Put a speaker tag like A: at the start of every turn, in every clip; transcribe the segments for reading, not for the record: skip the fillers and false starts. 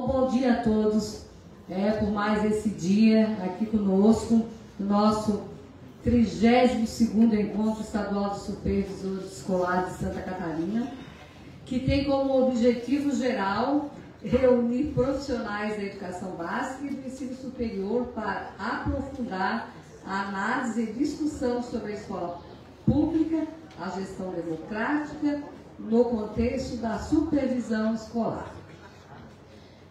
A: Bom, bom dia a todos, por mais esse dia aqui conosco, no nosso 32º Encontro Estadual de Supervisores Escolares de Santa Catarina, que tem como objetivo geral reunir profissionais da educação básica e do ensino superior para aprofundar a análise e discussão sobre a escola pública, a gestão democrática, no contexto da supervisão escolar.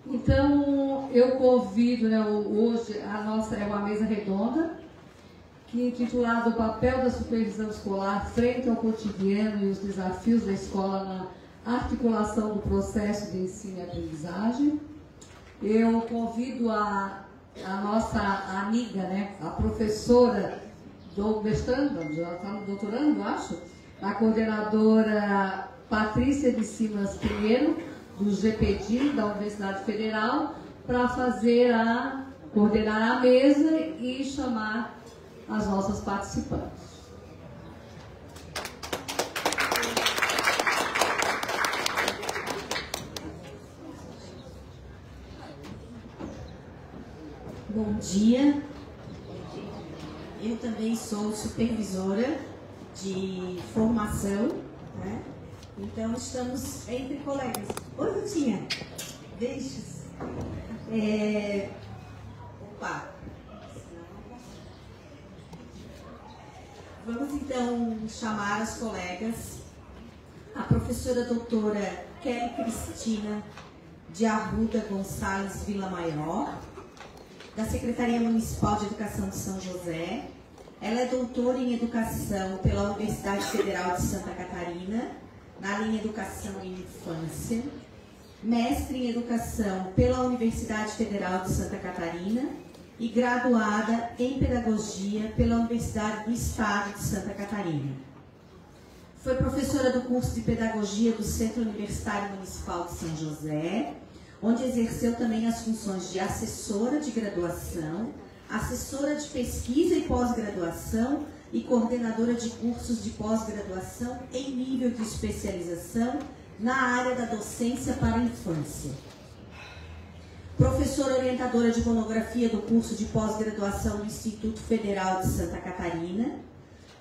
A: Então, eu convido, hoje a nossa é uma mesa redonda, que é intitulada O papel da supervisão escolar frente ao cotidiano e os desafios da escola na articulação do processo de ensino e aprendizagem. Eu convido a nossa amiga, a professora do mestrando, já está no doutorando, eu acho, a coordenadora Patrícia de Simas Pinheiro, do GPD, da Universidade Federal, para coordenar a mesa e chamar as nossas participantes.
B: Bom dia. Eu também sou supervisora de formação, né? Então, estamos entre colegas. Oi, Rutinha. Beijos. Opa. Vamos, então, chamar as colegas. A professora doutora Kelly Cristina de Arruda Gonçalves Villamaior, da Secretaria Municipal de Educação de São José. Ela é doutora em Educação pela Universidade Federal de Santa Catarina, na linha Educação e Infância, mestre em Educação pela Universidade Federal de Santa Catarina e graduada em Pedagogia pela Universidade do Estado de Santa Catarina. Foi professora do curso de Pedagogia do Centro Universitário Municipal de São José, onde exerceu também as funções de assessora de graduação, assessora de pesquisa e pós-graduação e coordenadora de cursos de pós-graduação em nível de especialização na área da docência para a infância. Professora orientadora de monografia do curso de pós-graduação do Instituto Federal de Santa Catarina,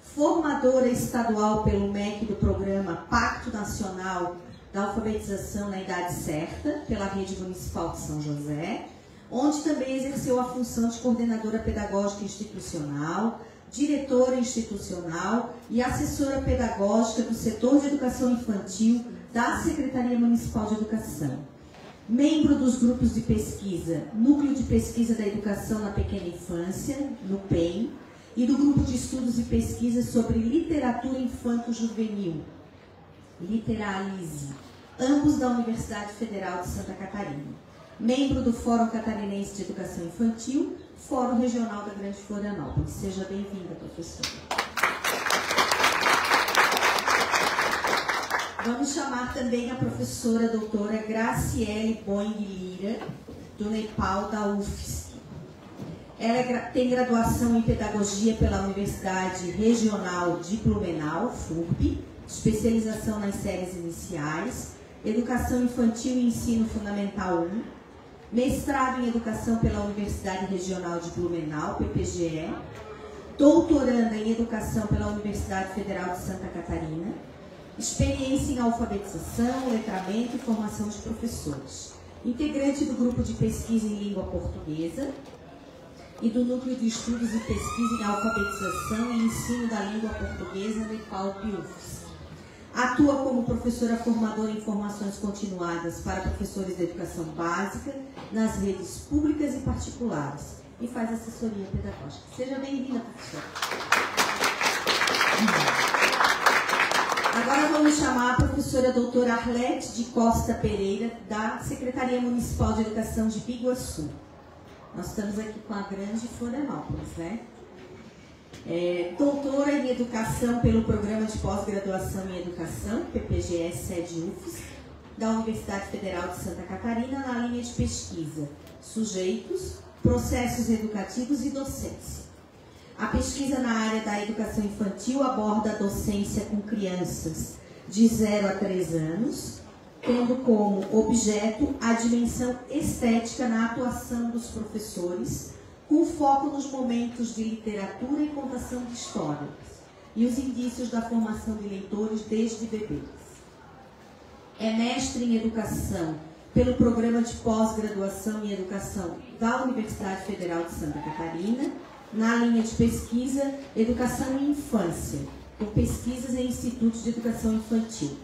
B: formadora estadual pelo MEC do programa Pacto Nacional da Alfabetização na Idade Certa, pela Rede Municipal de São José, onde também exerceu a função de coordenadora pedagógica institucional, diretora institucional e assessora pedagógica do setor de educação infantil da Secretaria Municipal de Educação. Membro dos grupos de pesquisa, Núcleo de Pesquisa da Educação na Pequena Infância, NUPEM, e do Grupo de Estudos e Pesquisas sobre Literatura Infanto-Juvenil, Literalize, ambos da Universidade Federal de Santa Catarina. Membro do Fórum Catarinense de Educação Infantil, Fórum Regional da Grande Florianópolis. Seja bem-vinda, professora. Vamos chamar também a professora doutora Graciele Boing Lira, do Nepal, da UFSC. Ela tem graduação em Pedagogia pela Universidade Regional de Blumenau, FURB, especialização nas séries iniciais, Educação Infantil e Ensino Fundamental 1, mestrado em Educação pela Universidade Regional de Blumenau, PPGE, doutoranda em Educação pela Universidade Federal de Santa Catarina, experiência em alfabetização, letramento e formação de professores, integrante do Grupo de Pesquisa em Língua Portuguesa e do Núcleo de Estudos e Pesquisa em Alfabetização e Ensino da Língua Portuguesa, NEPAL-UFSC. Atua como professora formadora em formações continuadas para professores de educação básica nas redes públicas e particulares e faz assessoria pedagógica. Seja bem-vinda, professora. Agora vamos chamar a professora doutora Arlete de Costa Pereira, da Secretaria Municipal de Educação de Biguaçu. Nós estamos aqui com a Grande Florianópolis, né? Doutora em Educação pelo Programa de Pós-Graduação em Educação, PPGE sede UFSC, da Universidade Federal de Santa Catarina, na linha de pesquisa Sujeitos, Processos Educativos e Docência. A pesquisa na área da educação infantil aborda a docência com crianças de 0 a 3 anos, tendo como objeto a dimensão estética na atuação dos professores, com foco nos momentos de literatura e contação de histórias, e os indícios da formação de leitores desde bebês. É mestre em Educação pelo Programa de Pós-Graduação em Educação da Universidade Federal de Santa Catarina, na linha de pesquisa Educação e Infância, com pesquisas em institutos de educação infantil.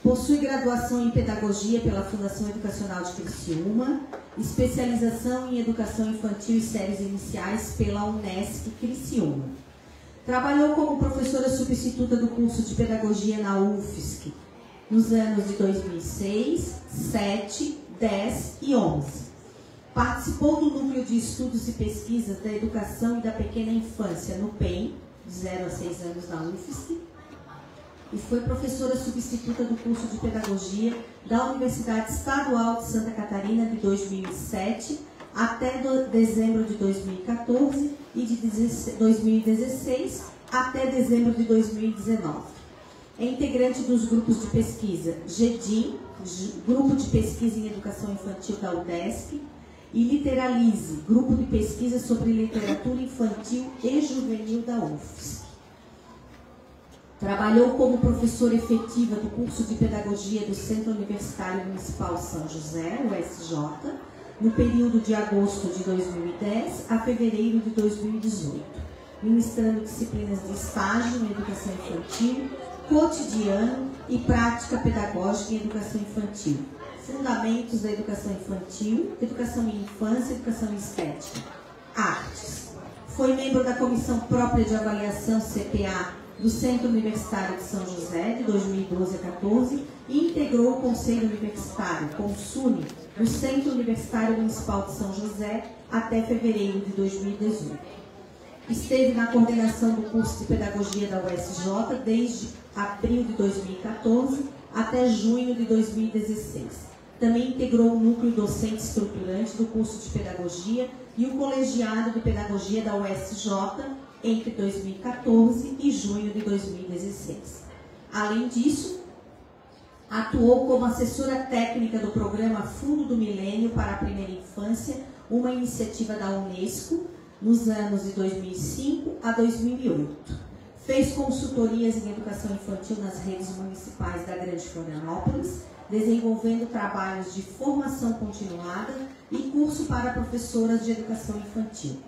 B: Possui graduação em Pedagogia pela Fundação Educacional de Criciúma, especialização em Educação Infantil e Séries Iniciais pela Unesc Criciúma. Trabalhou como professora substituta do curso de Pedagogia na UFSC nos anos de 2006, 7, 10 e 11. Participou do Núcleo de Estudos e Pesquisas da Educação e da Pequena Infância no PEN, de 0 a 6 anos na UFSC, e foi professora substituta do curso de Pedagogia da Universidade Estadual de Santa Catarina de 2007 até dezembro de 2014 e de 2016 até dezembro de 2019. É integrante dos grupos de pesquisa GEDIM, Grupo de Pesquisa em Educação Infantil da UDESC, e Literalize, Grupo de Pesquisa sobre Literatura Infantil e Juvenil da UFSC. Trabalhou como professora efetiva do curso de Pedagogia do Centro Universitário Municipal São José, o SJ, no período de agosto de 2010 a fevereiro de 2018, ministrando disciplinas de estágio em Educação Infantil, Cotidiano e Prática Pedagógica em Educação Infantil, Fundamentos da Educação Infantil, Educação em Infância e Educação em Estética, Artes. Foi membro da Comissão Própria de Avaliação CPA do Centro Universitário de São José, de 2012 a 2014, e integrou o Conselho Universitário, CONSUNE, do Centro Universitário Municipal de São José até fevereiro de 2018. Esteve na coordenação do curso de Pedagogia da USJ desde abril de 2014 até junho de 2016. Também integrou o núcleo docente estruturante do curso de Pedagogia e o colegiado de Pedagogia da USJ entre 2014 e junho de 2016. Além disso, atuou como assessora técnica do programa Fundo do Milênio para a Primeira Infância, uma iniciativa da Unesco, nos anos de 2005 a 2008. Fez consultorias em educação infantil nas redes municipais da Grande Florianópolis, desenvolvendo trabalhos de formação continuada e curso para professoras de educação infantil.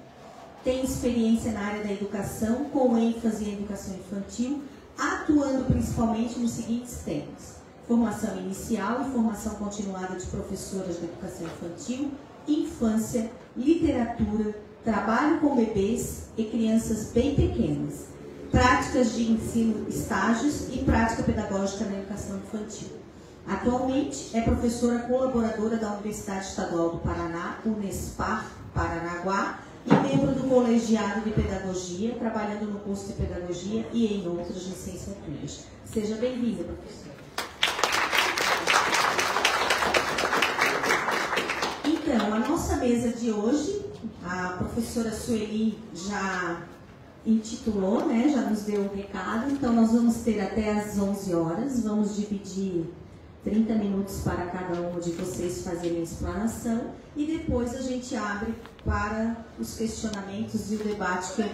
B: Tem experiência na área da educação, com ênfase em educação infantil, atuando principalmente nos seguintes temas: formação inicial e formação continuada de professoras de educação infantil, infância, literatura, trabalho com bebês e crianças bem pequenas, práticas de ensino, estágios e prática pedagógica na educação infantil. Atualmente é professora colaboradora da Universidade Estadual do Paraná, Unespar, Paranaguá, e membro do colegiado de pedagogia, trabalhando no curso de pedagogia e em outras licenciaturas. Seja bem-vinda, professora. Então, a nossa mesa de hoje, a professora Sueli já intitulou, né, já nos deu o recado, então nós vamos ter até às 11 horas, vamos dividir 30 minutos para cada um de vocês fazerem a explanação e depois a gente abre para os questionamentos e o debate, que eu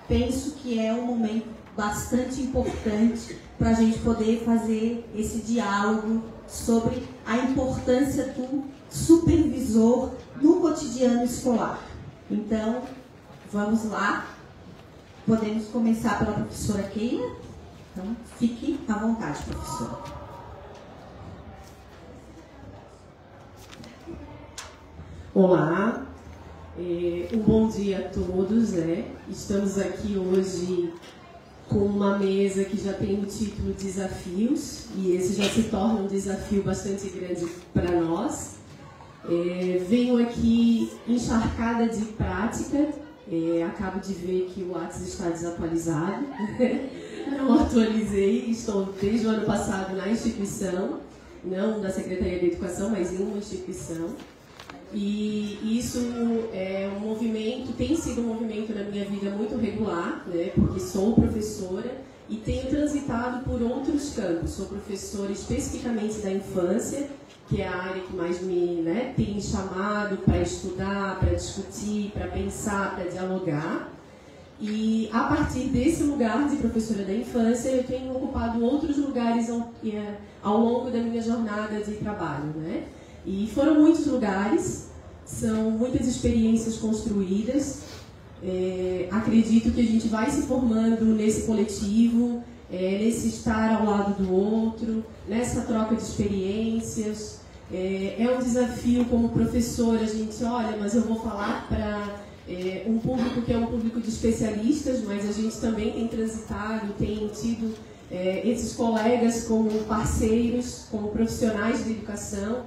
B: penso que é um momento bastante importante para a gente poder fazer esse diálogo sobre a importância do supervisor no cotidiano escolar. Então, vamos lá. Podemos começar pela professora Keila. Então, fique à vontade, professora.
C: Olá, um bom dia a todos, né? Estamos aqui hoje com uma mesa que já tem o título Desafios, e esse já se torna um desafio bastante grande para nós. Venho aqui encharcada de prática, acabo de ver que o WhatsApp está desatualizado, não atualizei, estou desde o ano passado na instituição, não da Secretaria de Educação, mas em uma instituição. E isso é um movimento, tem sido um movimento na minha vida muito regular, né, porque sou professora e tenho transitado por outros campos. Sou professora especificamente da infância, que é a área que mais tem me chamado para estudar, para discutir, para pensar, para dialogar. E a partir desse lugar de professora da infância, eu tenho ocupado outros lugares ao longo da minha jornada de trabalho, né? E foram muitos lugares, são muitas experiências construídas. Acredito que a gente vai se formando nesse coletivo, nesse estar ao lado do outro, nessa troca de experiências. É um desafio como professora, a gente olha, mas eu vou falar para um público que é um público de especialistas, mas a gente também tem transitado, tem tido esses colegas como parceiros, como profissionais de educação,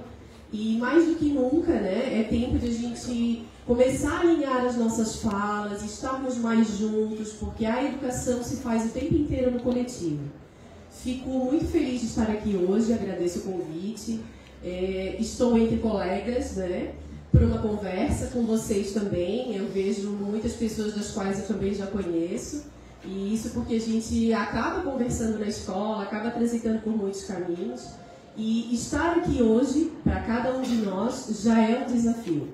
C: e mais do que nunca, né, é tempo de a gente começar a alinhar as nossas falas, estarmos mais juntos, porque a educação se faz o tempo inteiro no coletivo. Fico muito feliz de estar aqui hoje, agradeço o convite, estou entre colegas, né, por uma conversa com vocês também. Eu vejo muitas pessoas das quais eu também já conheço, e isso porque a gente acaba conversando na escola, acaba transitando por muitos caminhos, e estar aqui hoje, para cada um de nós, já é um desafio,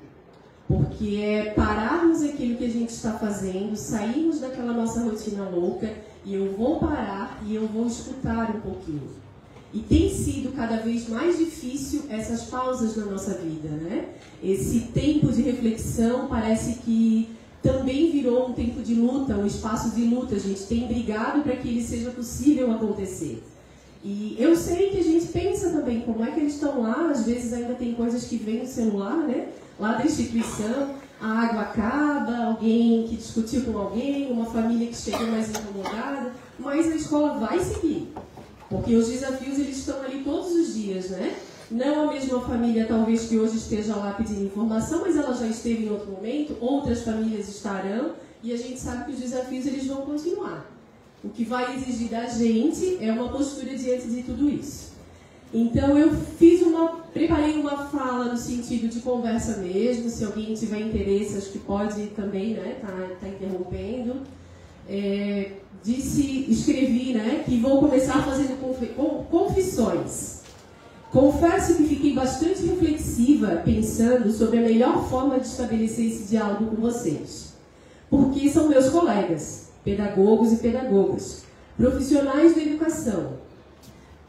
C: porque é pararmos aquilo que a gente está fazendo, sairmos daquela nossa rotina louca, e eu vou parar e eu vou escutar um pouquinho. E tem sido cada vez mais difícil essas pausas na nossa vida, né? Esse tempo de reflexão parece que também virou um tempo de luta, um espaço de luta. A gente tem brigado para que ele seja possível acontecer. E eu sei que a gente pensa também como é que eles estão lá, às vezes ainda tem coisas que vêm no celular, né? Lá da instituição, a água acaba, alguém que discutiu com alguém, uma família que chegou mais incomodada, mas a escola vai seguir. Porque os desafios, eles estão ali todos os dias, né? Não a mesma família, talvez, que hoje esteja lá pedindo informação, mas ela já esteve em outro momento, outras famílias estarão, e a gente sabe que os desafios, eles vão continuar. O que vai exigir da gente é uma postura diante de tudo isso. Então, eu preparei uma fala no sentido de conversa mesmo, se alguém tiver interesse, acho que pode também, né, tá interrompendo. Escrevi, né, que vou começar fazendo confissões. Confesso que fiquei bastante reflexiva pensando sobre a melhor forma de estabelecer esse diálogo com vocês. Porque são meus colegas, pedagogos e pedagogas, profissionais da educação,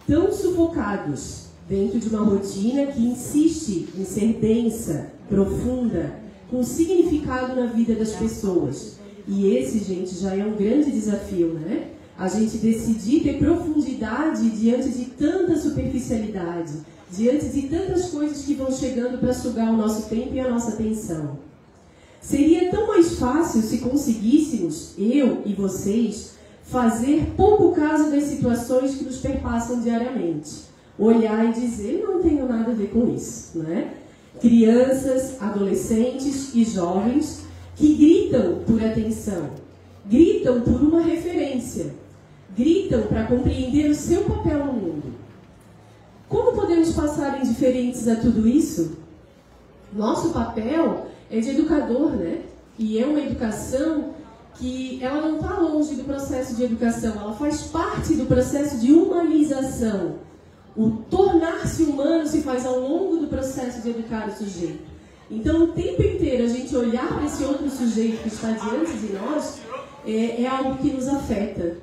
C: tão sufocados dentro de uma rotina que insiste em ser densa, profunda, com significado na vida das pessoas. E esse, gente, já é um grande desafio, né? A gente decidir ter profundidade diante de tanta superficialidade, diante de tantas coisas que vão chegando para sugar o nosso tempo e a nossa atenção. Seria tão mais fácil se conseguíssemos, eu e vocês, fazer pouco caso das situações que nos perpassam diariamente. Olhar e dizer, não tenho nada a ver com isso, né? Crianças, adolescentes e jovens que gritam por atenção, gritam por uma referência, gritam para compreender o seu papel no mundo. Como podemos passar indiferentes a tudo isso? Nosso papel é de educador, né? E é uma educação que ela não está longe do processo de educação, ela faz parte do processo de humanização. O tornar-se humano se faz ao longo do processo de educar o sujeito. Então, o tempo inteiro, a gente olhar para esse outro sujeito que está diante de nós é algo que nos afeta,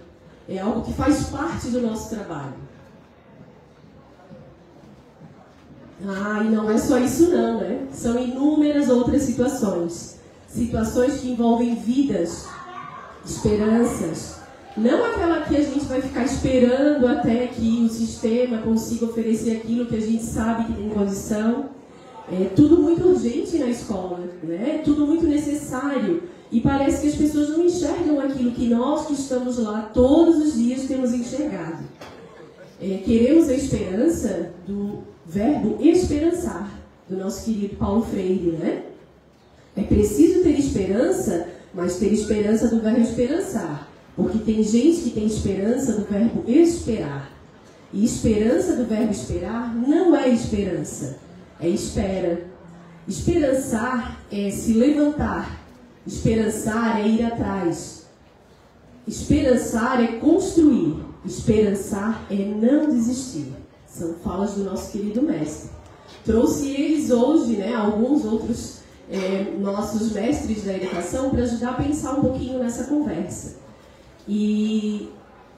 C: é algo que faz parte do nosso trabalho. E não é só isso não, né? São inúmeras outras situações. Situações que envolvem vidas, esperanças. Não aquela que a gente vai ficar esperando até que o sistema consiga oferecer aquilo que a gente sabe que tem condição. É tudo muito urgente na escola, né? Tudo muito necessário. E parece que as pessoas não enxergam aquilo que nós que estamos lá todos os dias temos enxergado. Queremos a esperança do verbo esperançar, do nosso querido Paulo Freire, né? É preciso ter esperança, mas ter esperança do verbo esperançar. Porque tem gente que tem esperança do verbo esperar. E esperança do verbo esperar não é esperança, é espera. Esperançar é se levantar. Esperançar é ir atrás. Esperançar é construir, esperançar é não desistir. São falas do nosso querido mestre. Trouxe eles hoje, né, alguns outros nossos mestres da educação para ajudar a pensar um pouquinho nessa conversa. E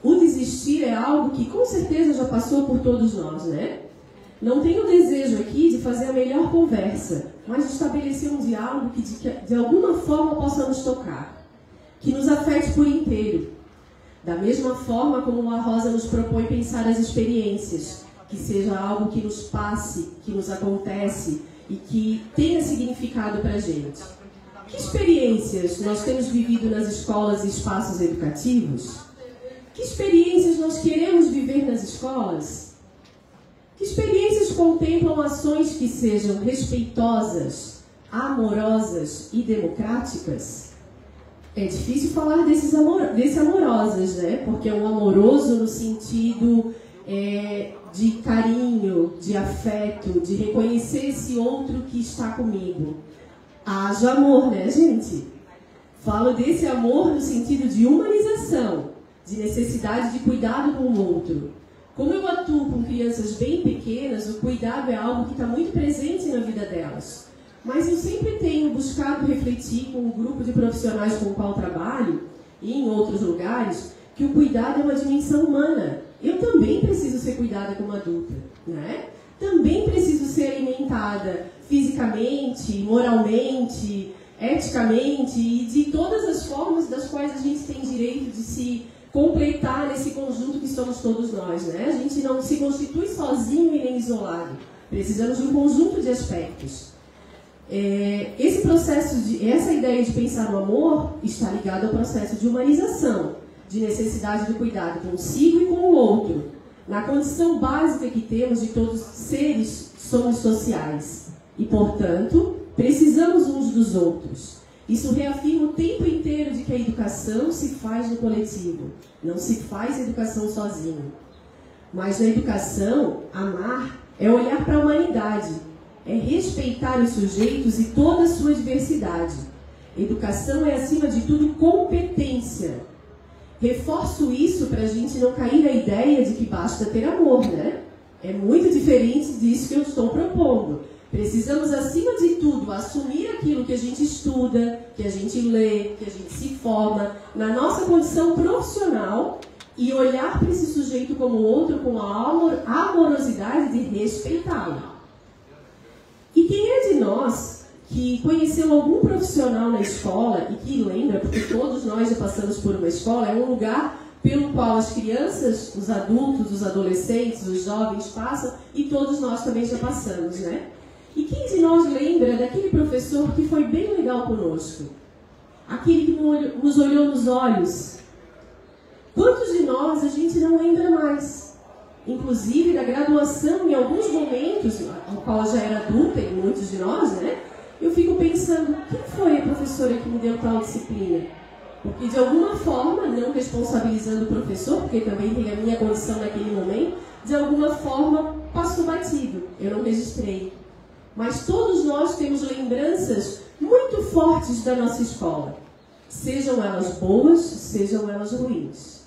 C: o desistir é algo que com certeza já passou por todos nós, né? Não tenho desejo aqui de fazer a melhor conversa, mas de estabelecer um diálogo que de alguma forma possa nos tocar, que nos afete por inteiro. Da mesma forma como a Rosa nos propõe pensar as experiências, que seja algo que nos passe, que nos acontece e que tenha significado para a gente. Que experiências nós temos vivido nas escolas e espaços educativos? Que experiências nós queremos viver nas escolas? Que experiências contemplam ações que sejam respeitosas, amorosas e democráticas? É difícil falar desse amorosas, né? Porque é um amoroso no sentido de carinho, de afeto, de reconhecer esse outro que está comigo. Haja amor, né, gente? Falo desse amor no sentido de humanização, de necessidade de cuidado com o outro. Como eu atuo com crianças bem pequenas, o cuidado é algo que está muito presente na vida delas. Mas eu sempre tenho buscado refletir com o grupo de profissionais com o qual trabalho, e em outros lugares, que o cuidado é uma dimensão humana. Eu também preciso ser cuidada como adulta, né? Também preciso ser alimentada fisicamente, moralmente, eticamente e de todas as formas das quais a gente tem direito de se completar nesse conjunto que somos todos nós, né? A gente não se constitui sozinho e nem isolado. Precisamos de um conjunto de aspectos. Essa ideia de pensar no amor está ligada ao processo de humanização, de necessidade de cuidado consigo e com o outro, na condição básica que temos de todos seres somos sociais e, portanto, precisamos uns dos outros. Isso reafirma o tempo inteiro de que a educação se faz no coletivo, não se faz educação sozinho. Mas na educação, amar é olhar para a humanidade, é respeitar os sujeitos e toda a sua diversidade. Educação é, acima de tudo, competência. Reforço isso para a gente não cair na ideia de que basta ter amor, né? É muito diferente disso que eu estou propondo. Precisamos, acima de tudo, assumir aquilo que a gente estuda, que a gente lê, que a gente se forma, na nossa condição profissional e olhar para esse sujeito como outro com a amorosidade de respeitá-lo. E quem é de nós que conheceu algum profissional na escola e que lembra, porque todos nós já passamos por uma escola, é um lugar pelo qual as crianças, os adultos, os adolescentes, os jovens passam e todos nós também já passamos, né? E quem de nós lembra daquele professor que foi bem legal conosco? Aquele que nos olhou nos olhos? Quantos de nós a gente não lembra mais? Inclusive da graduação, em alguns momentos, ao qual eu já era adulta, e muitos de nós, né? Eu fico pensando, quem foi a professora que me deu tal disciplina? Porque de alguma forma, não responsabilizando o professor, porque também tem a minha condição naquele momento, de alguma forma passou batido, eu não registrei. Mas todos nós temos lembranças muito fortes da nossa escola, sejam elas boas, sejam elas ruins.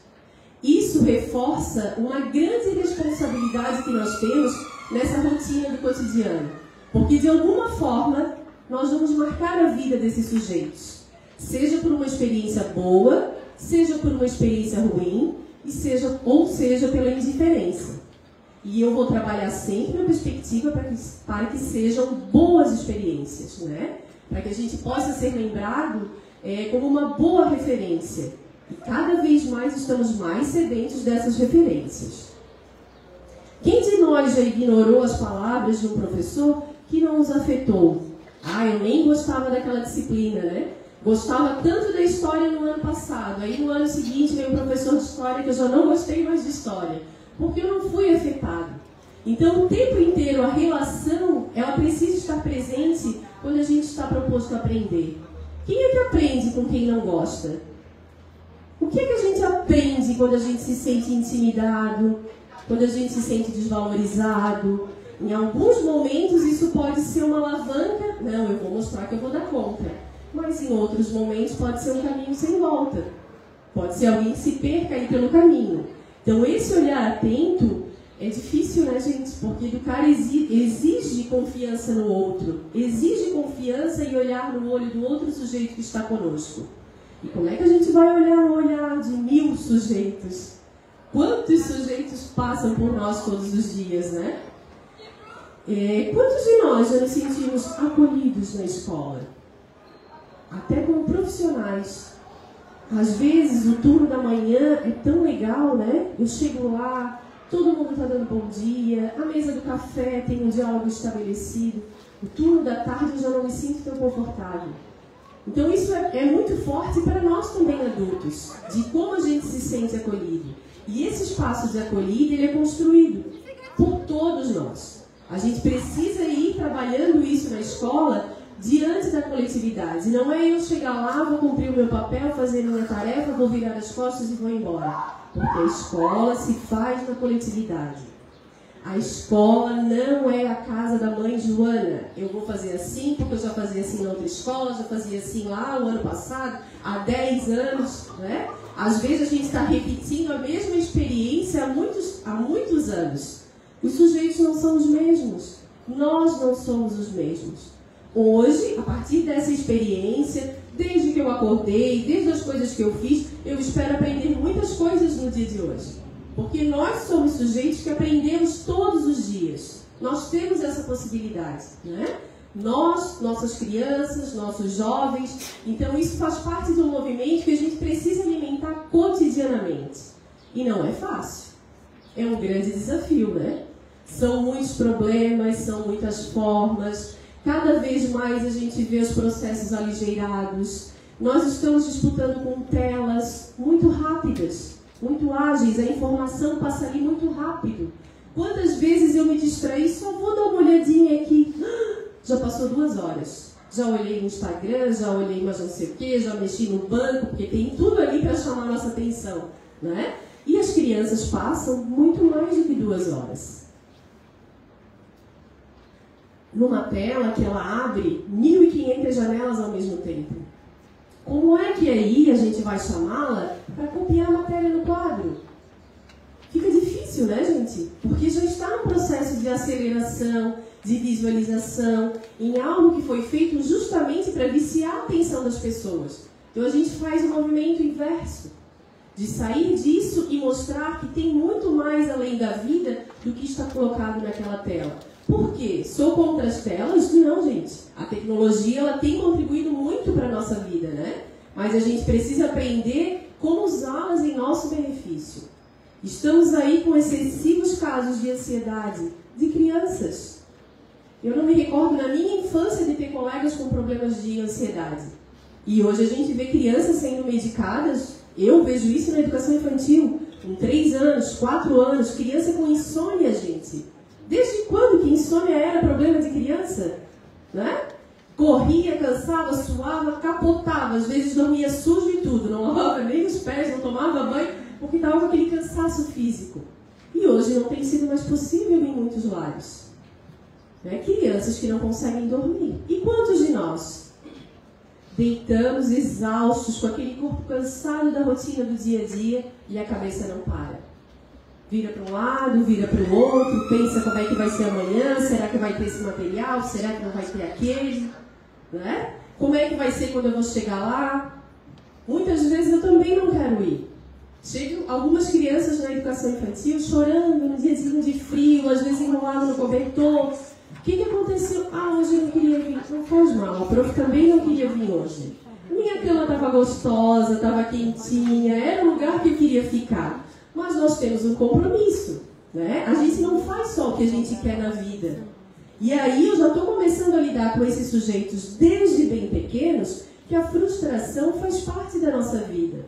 C: Isso reforça uma grande responsabilidade que nós temos nessa rotina do cotidiano, porque de alguma forma nós vamos marcar a vida desses sujeitos, seja por uma experiência boa, seja por uma experiência ruim, ou seja pela indiferença. E eu vou trabalhar sempre na perspectiva para que sejam boas experiências, né? Para que a gente possa ser lembrado como uma boa referência. E cada vez mais estamos mais sedentos dessas referências. Quem de nós já ignorou as palavras de um professor que não nos afetou? Eu nem gostava daquela disciplina, né? Gostava tanto da história no ano passado. Aí no ano seguinte veio um professor de história que eu já não gostei mais de história, porque eu não fui afetado. Então, o tempo inteiro, a relação, ela precisa estar presente quando a gente está proposto a aprender. Quem é que aprende com quem não gosta? O que é que a gente aprende quando a gente se sente intimidado, quando a gente se sente desvalorizado? Em alguns momentos, isso pode ser uma alavanca. Não, eu vou mostrar que eu vou dar conta. Mas em outros momentos, pode ser um caminho sem volta. Pode ser alguém que se perca aí pelo caminho. Então, esse olhar atento é difícil, né, gente? Porque educar exige confiança no outro. Exige confiança e olhar no olho do outro sujeito que está conosco. E como é que a gente vai olhar no olhar de 1000 sujeitos? Quantos sujeitos passam por nós todos os dias, né? Quantos de nós já nos sentimos acolhidos na escola? Até como profissionais. Às vezes, o turno da manhã é tão legal, né? Eu chego lá, todo mundo está dando bom dia, a mesa do café tem um diálogo estabelecido. O turno da tarde eu já não me sinto tão confortável. Então, isso é muito forte para nós também, adultos, de como a gente se sente acolhido. E esse espaço de acolhida, ele é construído por todos nós. A gente precisa ir trabalhando isso na escola diante da coletividade. Não é eu chegar lá, vou cumprir o meu papel, fazer minha tarefa, vou virar as costas e vou embora. Porque a escola se faz na coletividade. A escola não é a casa da mãe Joana. Eu vou fazer assim, porque eu já fazia assim na outra escola, já fazia assim lá o ano passado, há 10 anos, né? Às vezes a gente está repetindo a mesma experiência há muitos anos. Os sujeitos não são os mesmos. Nós não somos os mesmos. Hoje, a partir dessa experiência, desde que eu acordei, desde as coisas que eu fiz, eu espero aprender muitas coisas no dia de hoje. Porque nós somos sujeitos que aprendemos todos os dias. Nós temos essa possibilidade, né? Nós, nossas crianças, nossos jovens. Então, isso faz parte do movimento que a gente precisa alimentar cotidianamente. E não é fácil. É um grande desafio, né? São muitos problemas, são muitas formas. Cada vez mais a gente vê os processos aligeirados. Nós estamos disputando com telas muito rápidas, muito ágeis. A informação passa ali muito rápido. Quantas vezes eu me distraí, só vou dar uma olhadinha aqui. Já passou 2 horas. Já olhei no Instagram, já olhei mais não sei o quê, já mexi no banco, porque tem tudo ali para chamar a nossa atenção, né? E as crianças passam muito mais do que 2 horas. Numa tela que ela abre 1.500 janelas ao mesmo tempo. Como é que aí a gente vai chamá-la para copiar a matéria no quadro? Fica difícil, né, gente? Porque já está no processo de aceleração, de visualização, em algo que foi feito justamente para viciar a atenção das pessoas. Então a gente faz um movimento inverso, de sair disso e mostrar que tem muito mais além da vida do que está colocado naquela tela. Por quê? Sou contra as telas? Não, gente. A tecnologia ela tem contribuído muito para a nossa vida, né? Mas a gente precisa aprender como usá-las em nosso benefício. Estamos aí com excessivos casos de ansiedade de crianças. Eu não me recordo na minha infância de ter colegas com problemas de ansiedade. E hoje a gente vê crianças sendo medicadas. Eu vejo isso na educação infantil. Com 3 anos, 4 anos, criança com insônia, gente. Desde quando que insônia era problema de criança? Né? Corria, cansava, suava, capotava. Às vezes dormia sujo e tudo. Não lavava nem os pés, não tomava banho, porque estava com aquele cansaço físico. E hoje não tem sido mais possível em muitos lares. Né? Crianças que não conseguem dormir. E quantos de nós deitamos exaustos, com aquele corpo cansado da rotina do dia a dia e a cabeça não para? Vira para um lado, vira para o outro, pensa como é que vai ser amanhã, será que vai ter esse material, será que não vai ter aquele? Né? Como é que vai ser quando eu vou chegar lá? Muitas vezes eu também não quero ir. Chegam algumas crianças na educação infantil chorando no diazinho de frio, às vezes enrolado no cobertor. O que aconteceu? Ah, hoje eu não queria vir. Não faz mal, a prof também não queria vir hoje. Minha cama estava gostosa, estava quentinha, era o lugar que eu queria ficar. Mas nós temos um compromisso, né? A gente não faz só o que a gente quer na vida. E aí eu já estou começando a lidar com esses sujeitos desde bem pequenos, que a frustração faz parte da nossa vida.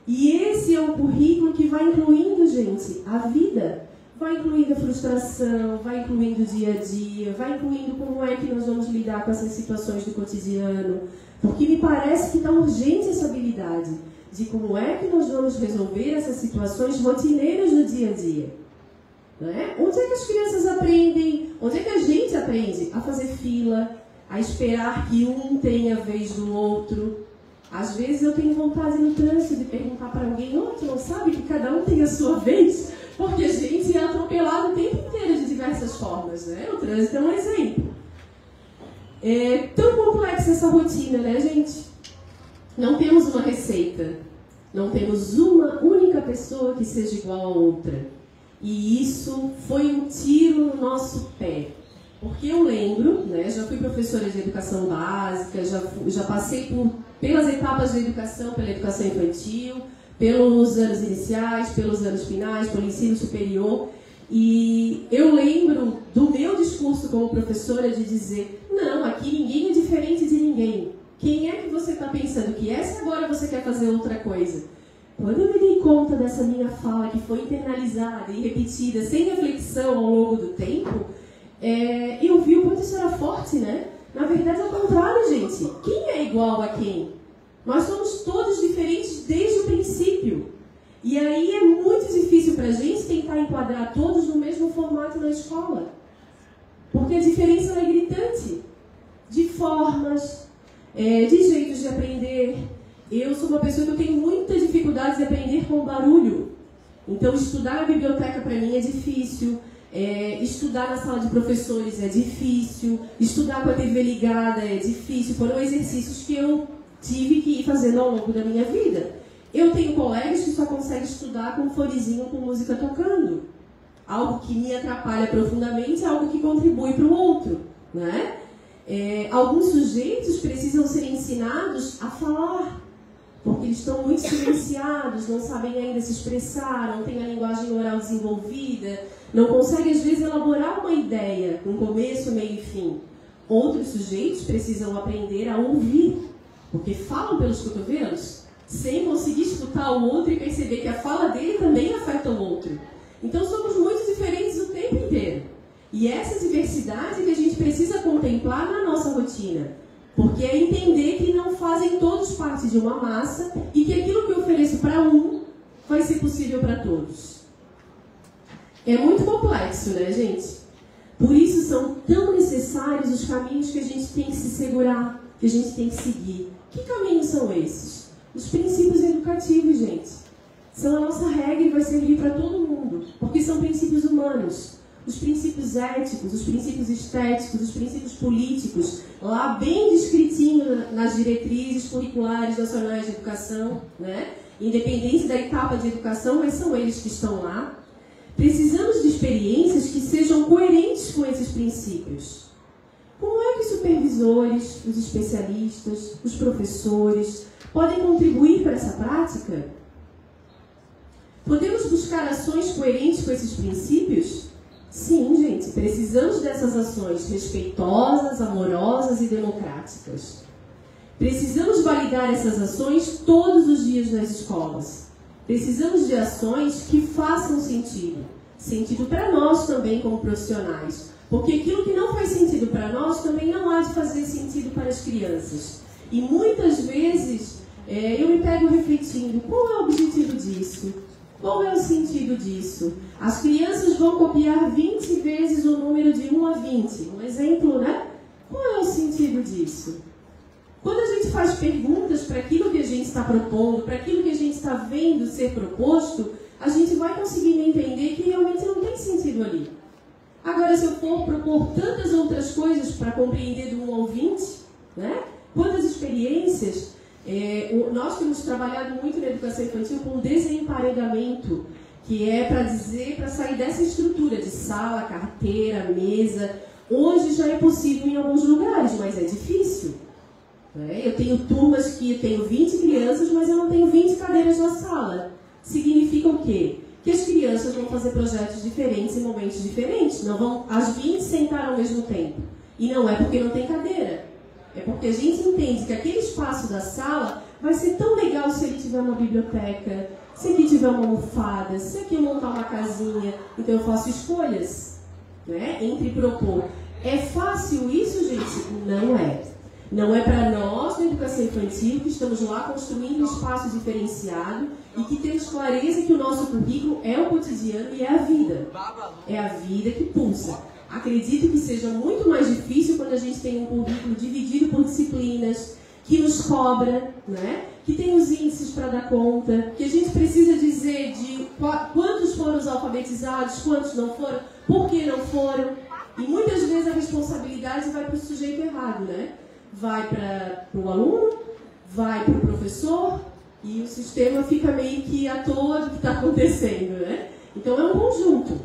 C: E esse é o currículo que vai incluindo, gente, a vida. Vai incluindo a frustração, vai incluindo o dia a dia, vai incluindo como é que nós vamos lidar com essas situações do cotidiano. Porque me parece que está urgente essa habilidade de como é que nós vamos resolver essas situações rotineiras do dia a dia. Né? Onde é que as crianças aprendem? Onde é que a gente aprende? A fazer fila, a esperar que um tenha a vez do outro. Às vezes eu tenho vontade no trânsito de perguntar para alguém: oh, tu não sabe que cada um tem a sua vez? Porque a gente é atropelado o tempo inteiro de diversas formas, né? O trânsito é um exemplo. É tão complexa essa rotina, né, gente? Não temos uma receita. Não temos uma única pessoa que seja igual a outra. E isso foi um tiro no nosso pé. Porque eu lembro, né, já fui professora de educação básica, já passei pelas etapas da educação, pela educação infantil, pelos anos iniciais, pelos anos finais, pelo ensino superior. E eu lembro do meu discurso como professora de dizer: não, aqui ninguém é diferente de ninguém. Quem é que você está pensando que é, se agora você quer fazer outra coisa? Quando eu me dei conta dessa minha fala, que foi internalizada e repetida sem reflexão ao longo do tempo, eu vi o quanto isso era forte, né? Na verdade, ao contrário, gente. Quem é igual a quem? Nós somos todos diferentes desde o princípio. E aí é muito difícil para a gente tentar enquadrar todos no mesmo formato na escola. Porque a diferença é gritante. De formas, de jeitos de aprender. Eu sou uma pessoa que eu tenho muita dificuldade de aprender com barulho. Então, estudar na biblioteca para mim é difícil. Estudar na sala de professores é difícil. Estudar com a TV ligada é difícil. Foram exercícios que eu tive que ir fazendo ao longo da minha vida. Eu tenho colegas que só conseguem estudar com um fonezinho com música tocando. Algo que me atrapalha profundamente, algo que contribui para o outro, né? Alguns sujeitos precisam ser ensinados a falar, porque eles estão muito silenciados, não sabem ainda se expressar, não têm a linguagem oral desenvolvida, não conseguem, às vezes, elaborar uma ideia, um começo, meio e fim. Outros sujeitos precisam aprender a ouvir, porque falam pelos cotovelos, sem conseguir escutar o outro e perceber que a fala dele também afeta o outro. Então, somos muito diferentes o tempo inteiro. E essa diversidade que a gente precisa contemplar na nossa rotina. Porque é entender que não fazem todos parte de uma massa e que aquilo que eu ofereço para um vai ser possível para todos. É muito complexo, né, gente? Por isso são tão necessários os caminhos que a gente tem que se segurar, que a gente tem que seguir. Que caminhos são esses? Os princípios educativos, gente. São a nossa regra e vai servir para todo mundo. Porque são princípios humanos. Os princípios éticos, os princípios estéticos, os princípios políticos, lá bem descritinho nas diretrizes curriculares nacionais de educação, né? Independente da etapa de educação, mas são eles que estão lá. Precisamos de experiências que sejam coerentes com esses princípios. Como é que os supervisores, os especialistas, os professores podem contribuir para essa prática? Podemos buscar ações coerentes com esses princípios? Sim, gente, precisamos dessas ações respeitosas, amorosas e democráticas. Precisamos validar essas ações todos os dias nas escolas. Precisamos de ações que façam sentido. Sentido para nós também como profissionais. Porque aquilo que não faz sentido para nós também não há de fazer sentido para as crianças. E muitas vezes eu me pego refletindo: qual é o objetivo disso? Qual é o sentido disso? As crianças vão copiar 20 vezes o número de 1 a 20. Um exemplo, né? Qual é o sentido disso? Quando a gente faz perguntas para aquilo que a gente está propondo, para aquilo que a gente está vendo ser proposto, a gente vai conseguindo entender que realmente não tem sentido ali. Agora, se eu for propor tantas outras coisas para compreender do 1 ao 20, né? Quantas experiências... nós temos trabalhado muito na educação infantil com desemparegamento, que é para sair dessa estrutura de sala, carteira, mesa. Hoje já é possível em alguns lugares, mas é difícil. Eu tenho turmas que eu tenho 20 crianças, mas eu não tenho 20 cadeiras na sala. Significa o quê? Que as crianças vão fazer projetos diferentes em momentos diferentes. Não vão as 20 sentar ao mesmo tempo. E não é porque não tem cadeira. É porque a gente entende que aquele espaço da sala vai ser tão legal se ele tiver uma biblioteca, se aqui tiver uma almofada, se aqui eu montar uma casinha. Então eu faço escolhas, né, entre propor. É fácil isso, gente? Não é. Não é para nós, na educação infantil, que estamos lá construindo um espaço diferenciado e que temos clareza que o nosso currículo é o cotidiano e é a vida. É a vida que pulsa. Acredito que seja muito mais difícil quando a gente tem um currículo dividido por disciplinas, que nos cobra, né? Que tem os índices para dar conta, que a gente precisa dizer de quantos foram os alfabetizados, quantos não foram, por que não foram. E muitas vezes a responsabilidade vai para o sujeito errado, né? Vai para o aluno, vai para o professor, e o sistema fica meio que à toa do que está acontecendo, né? Então é um conjunto.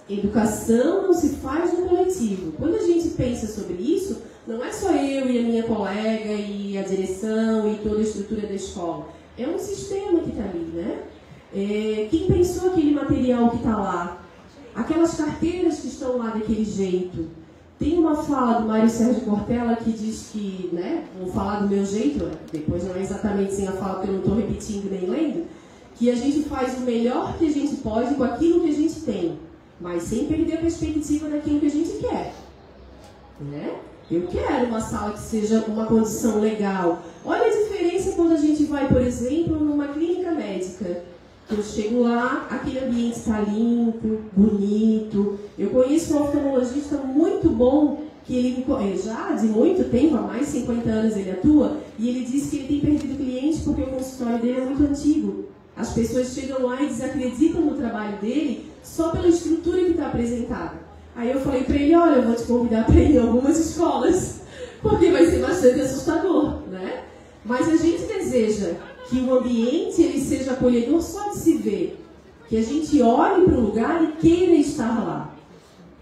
C: Educação não se faz no coletivo. Quando a gente pensa sobre isso, não é só eu e a minha colega e a direção e toda a estrutura da escola. É um sistema que está ali, né? Quem pensou aquele material que está lá? Aquelas carteiras que estão lá daquele jeito. Tem uma fala do Mário Sérgio Cortella que diz que, né, vou falar do meu jeito, depois não é exatamente sem a fala porque eu não estou repetindo nem lendo, que a gente faz o melhor que a gente pode com aquilo que a gente tem, mas sem perder a perspectiva daquilo que a gente quer, né? Eu quero uma sala que seja uma condição legal. Olha a diferença quando a gente vai, por exemplo, numa clínica médica. Eu chego lá, aquele ambiente está limpo, bonito. Eu conheço um oftalmologista muito bom, que ele já de muito tempo, há mais de 50 anos ele atua, e ele disse que ele tem perdido clientes porque o consultório dele é muito antigo. As pessoas chegam lá e desacreditam no trabalho dele só pela estrutura que está apresentada. Aí eu falei para ele, olha, eu vou te convidar para ir em algumas escolas, porque vai ser bastante assustador, né? Mas a gente deseja que o ambiente ele seja acolhedor só de se ver, que a gente olhe para o lugar e queira estar lá,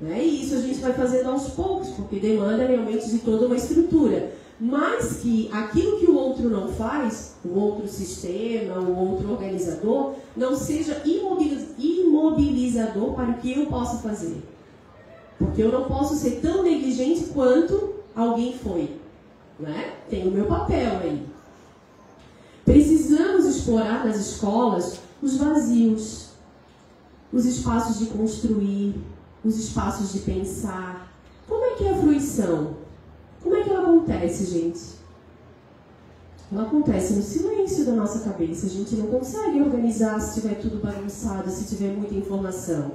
C: né? E isso a gente vai fazendo aos poucos, porque demanda realmente de toda uma estrutura, mas que aquilo que o outro não faz, o outro sistema, o outro organizador, não seja imobilizador para o que eu possa fazer, porque eu não posso ser tão negligente quanto alguém foi, né? Tem o meu papel aí. Precisamos explorar nas escolas os vazios, os espaços de construir, os espaços de pensar. Como é que é a fruição? Como é que ela acontece, gente? Ela acontece no silêncio da nossa cabeça. A gente não consegue organizar se tiver tudo bagunçado, se tiver muita informação.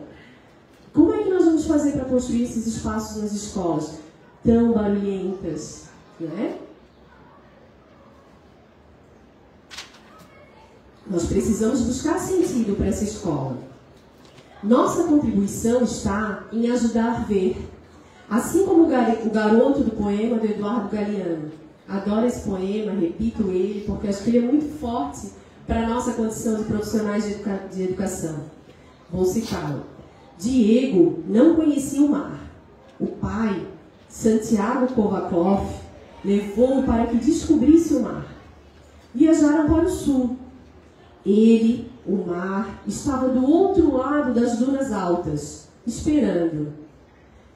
C: Como é que nós vamos fazer para construir esses espaços nas escolas tão barulhentas, né? Nós precisamos buscar sentido para essa escola. Nossa contribuição está em ajudar a ver. Assim como o garoto do poema do Eduardo Galeano. Adoro esse poema, repito ele, porque acho que ele é muito forte para a nossa condição de profissionais de educação. Vou citá-lo. Diego não conhecia o mar. O pai, Santiago Kovakov, levou-o para que descobrisse o mar. Viajaram para o sul. Ele, o mar, estava do outro lado das dunas altas, esperando.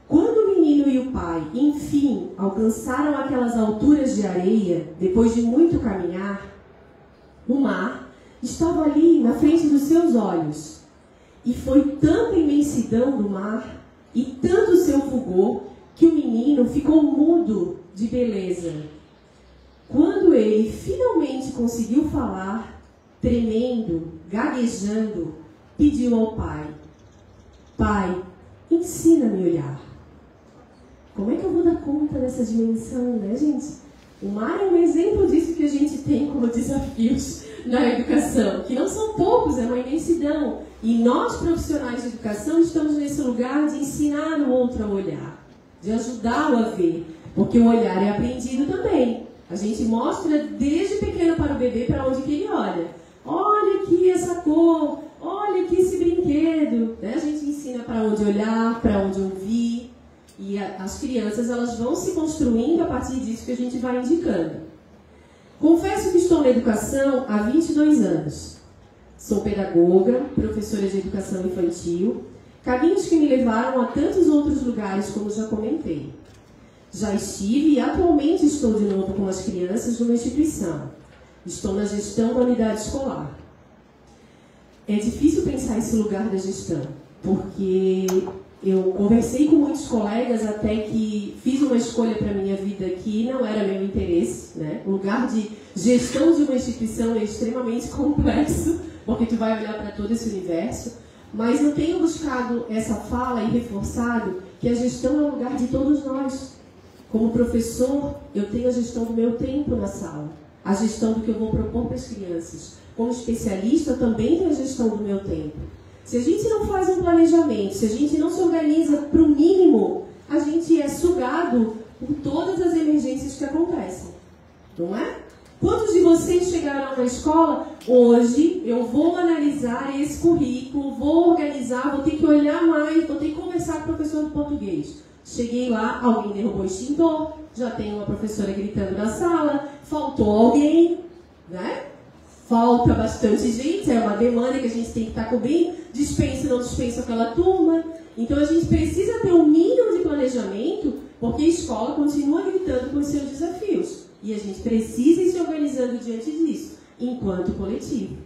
C: Quando o menino e o pai, enfim, alcançaram aquelas alturas de areia, depois de muito caminhar, o mar estava ali na frente dos seus olhos. E foi tanta imensidão do mar e tanto seu fulgor que o menino ficou mudo de beleza. Quando ele finalmente conseguiu falar, tremendo, gaguejando, pediu ao pai: Pai, ensina-me a olhar. Como é que eu vou dar conta dessa dimensão, né, gente? O mar é um exemplo disso que a gente tem como desafios na educação, que não são poucos, é uma imensidão. E nós, profissionais de educação, estamos nesse lugar de ensinar o outro a olhar, de ajudá-lo a ver, porque o olhar é aprendido também. A gente mostra desde pequeno para o bebê para onde que ele olha. Olha aqui essa cor, olha aqui esse brinquedo. Né? A gente ensina para onde olhar, para onde ouvir. E as crianças elas vão se construindo a partir disso que a gente vai indicando. Confesso que estou na educação há 22 anos. Sou pedagoga, professora de educação infantil, caminhos que me levaram a tantos outros lugares, como já comentei. Já estive e atualmente estou de novo com as crianças numa instituição. Estou na gestão da unidade escolar. É difícil pensar esse lugar da gestão, porque eu conversei com muitos colegas até que fiz uma escolha para a minha vida que não era meu interesse, né? O lugar de gestão de uma instituição é extremamente complexo, porque tu vai olhar para todo esse universo, mas eu tenho buscado essa fala e reforçado que a gestão é o lugar de todos nós. Como professor, eu tenho a gestão do meu tempo na sala. a gestão do que eu vou propor para as crianças. Como especialista, eu também tenho a gestão do meu tempo. Se a gente não faz um planejamento, se a gente não se organiza para o mínimo, a gente é sugado por todas as emergências que acontecem. Não é? Quantos de vocês chegaram na escola? Hoje eu vou analisar esse currículo, vou organizar, vou ter que olhar mais, vou ter que conversar com o professor de português. Cheguei lá, alguém derrubou o extintor, já tem uma professora gritando na sala, faltou alguém, né? Falta bastante gente, é uma demanda que a gente tem que estar cobrindo, dispensa ou não dispensa aquela turma. Então a gente precisa ter um mínimo de planejamento, porque a escola continua gritando com os seus desafios. E a gente precisa ir se organizando diante disso, enquanto coletivo.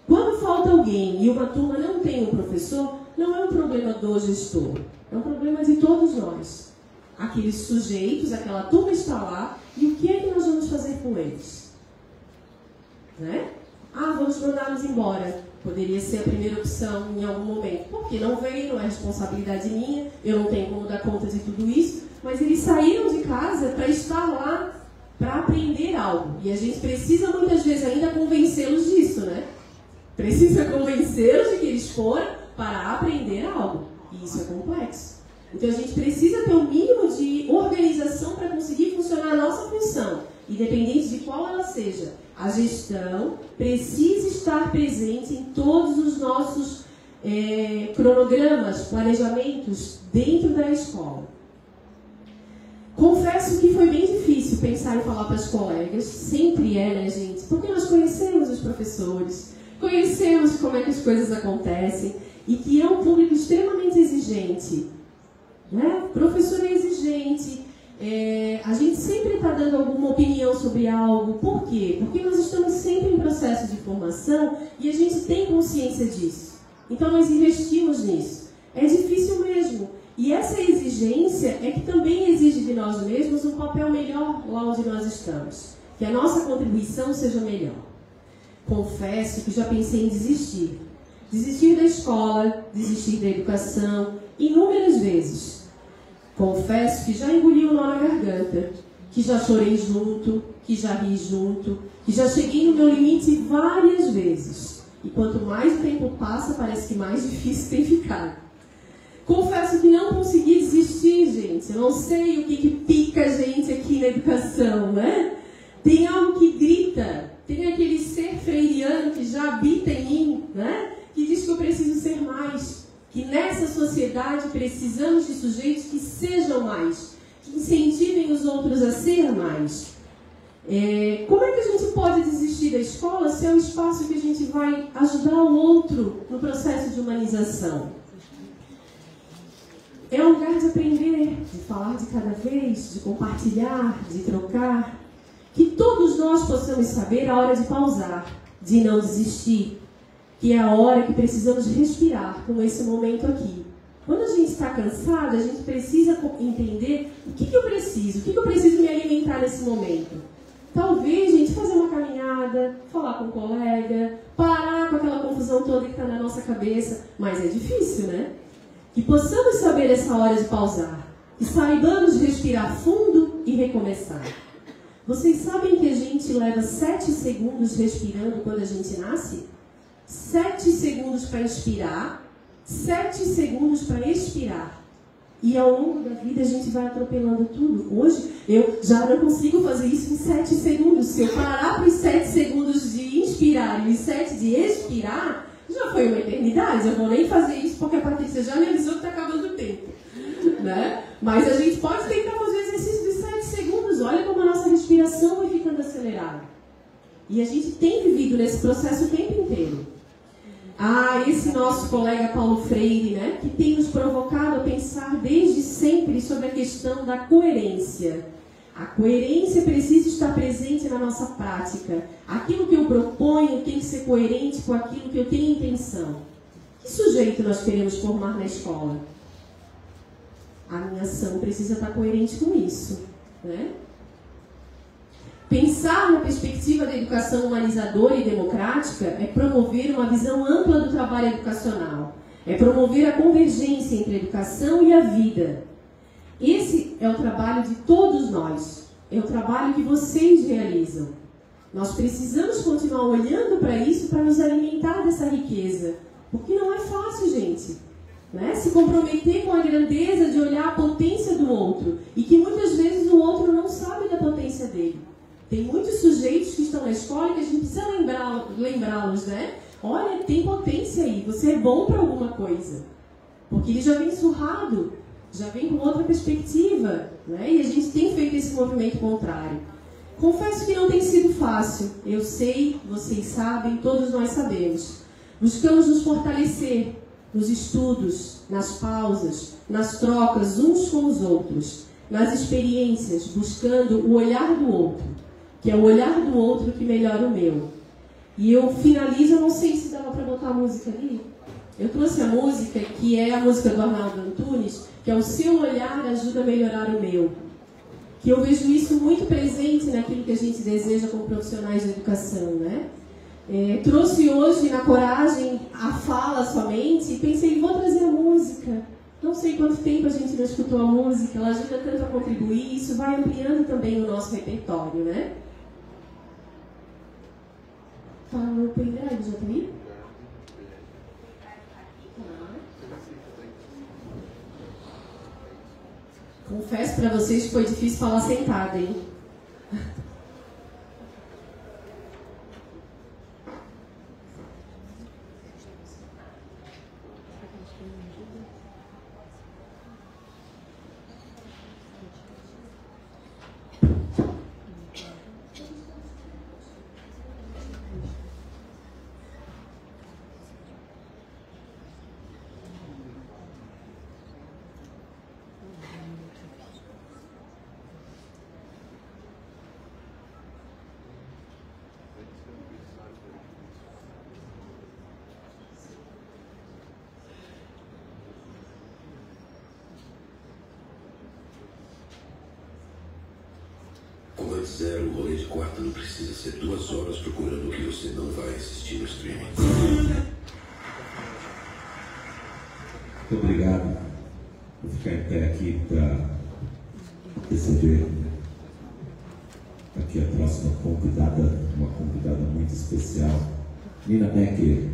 C: Quando falta alguém e uma turma não tem um professor, não é um problema do gestor, é um problema de todos nós. Aqueles sujeitos, aquela turma está lá, e o que é que nós vamos fazer com eles? Né? Ah, vamos mandá-los embora. Poderia ser a primeira opção em algum momento. Porque não veio, não é responsabilidade minha, eu não tenho como dar conta de tudo isso, mas eles saíram de casa para estar lá, para aprender algo. E a gente precisa muitas vezes ainda convencê-los disso, né? Precisa convencê-los de que eles foram para aprender algo. E isso é complexo. Então a gente precisa ter um mínimo de organização para conseguir funcionar a nossa função, independente de qual ela seja. A gestão precisa estar presente em todos os nossos cronogramas, planejamentos dentro da escola. Confesso que foi bem difícil pensar em falar para as colegas, sempre é, né, gente? Porque nós conhecemos os professores, conhecemos como é que as coisas acontecem e que é um público extremamente exigente, né? O professor é exigente, a gente sempre está dando alguma opinião sobre algo. Por quê? Porque nós estamos sempre em processo de formação e a gente tem consciência disso. Então nós investimos nisso. É difícil mesmo. E essa exigência é que também exige de nós mesmos um papel melhor lá onde nós estamos. Que a nossa contribuição seja melhor. Confesso que já pensei em desistir. Desistir da escola, desistir da educação, inúmeras vezes. Confesso que já engoli o nó na garganta, que já chorei junto, que já ri junto, que já cheguei no meu limite várias vezes. E quanto mais o tempo passa, parece que mais difícil tem ficado. Confesso que não consegui desistir, gente. Eu não sei o que pica a gente aqui na educação, né? Tem algo que grita, tem aquele ser freiriano que já habita em mim, né? Que diz que eu preciso ser mais. Que nessa sociedade precisamos de sujeitos que sejam mais, que incentivem os outros a ser mais. Como é que a gente pode desistir da escola se é um espaço que a gente vai ajudar o outro no processo de humanização? É um lugar de aprender, de falar de cada vez, de compartilhar, de trocar. Que todos nós possamos saber a hora de pausar, de não desistir, que é a hora que precisamos respirar com esse momento aqui. Quando a gente está cansado, a gente precisa entender o que eu preciso me alimentar nesse momento. Talvez, gente, fazer uma caminhada, falar com um colega, parar com aquela confusão toda que está na nossa cabeça, mas é difícil, né? Que possamos saber essa hora de pausar, que saibamos respirar fundo e recomeçar. Vocês sabem que a gente leva 7 segundos respirando quando a gente nasce? 7 segundos para inspirar, 7 segundos para expirar. E ao longo da vida a gente vai atropelando tudo. Hoje eu já não consigo fazer isso em 7 segundos. Se eu parar para os 7 segundos de inspirar e os 7 de expirar, já foi uma eternidade. Eu vou nem fazer isso porque a Patrícia já me avisou que está acabando o tempo. Né? Mas a gente pode tentar fazer o exercício de 7 segundos. Olha como a nossa respiração vai ficando acelerada. E a gente tem vivido nesse processo o tempo inteiro. Esse nosso colega Paulo Freire, né, que tem nos provocado a pensar desde sempre sobre a questão da coerência. A coerência precisa estar presente na nossa prática. Aquilo que eu proponho tem que ser coerente com aquilo que eu tenho intenção. Que sujeito nós queremos formar na escola? A minha ação precisa estar coerente com isso, né? Pensar na perspectiva da educação humanizadora e democrática é promover uma visão ampla do trabalho educacional. É promover a convergência entre a educação e a vida. Esse é o trabalho de todos nós. É o trabalho que vocês realizam. Nós precisamos continuar olhando para isso para nos alimentar dessa riqueza. Porque não é fácil, gente. Né? Se comprometer com a grandeza de olhar a potência do outro. E que muitas vezes o outro não sabe da potência dele. Tem muitos sujeitos que estão na escola que a gente precisa lembrá-los, né? Olha, tem potência aí, você é bom para alguma coisa. Porque ele já vem surrado, já vem com outra perspectiva, né? E a gente tem feito esse movimento contrário. Confesso que não tem sido fácil. Eu sei, vocês sabem, todos nós sabemos. Buscamos nos fortalecer nos estudos, nas pausas, nas trocas uns com os outros, nas experiências, buscando o olhar do outro, que é o olhar do outro que melhora o meu. E eu finalizo, eu não sei se dava para botar a música ali. Eu trouxe a música, que é a música do Arnaldo Antunes, que é o seu olhar ajuda a melhorar o meu. Que eu vejo isso muito presente naquilo que a gente deseja como profissionais de educação, né? Trouxe hoje na coragem a fala somente e pensei, vou trazer a música. Não sei quanto tempo a gente não escutou a música, ela ajuda tanto a contribuir, isso vai ampliando também o nosso repertório, né? Tá no pendrive, já tá aí? Confesso para vocês que foi difícil falar sentada, hein?
D: Como eu disser, o rolê de quarta não precisa ser 2 horas procurando o que você não vai assistir no streaming.
E: Muito obrigado por ficar em pé aqui para receber aqui a próxima convidada, uma convidada muito especial, Nina Becker.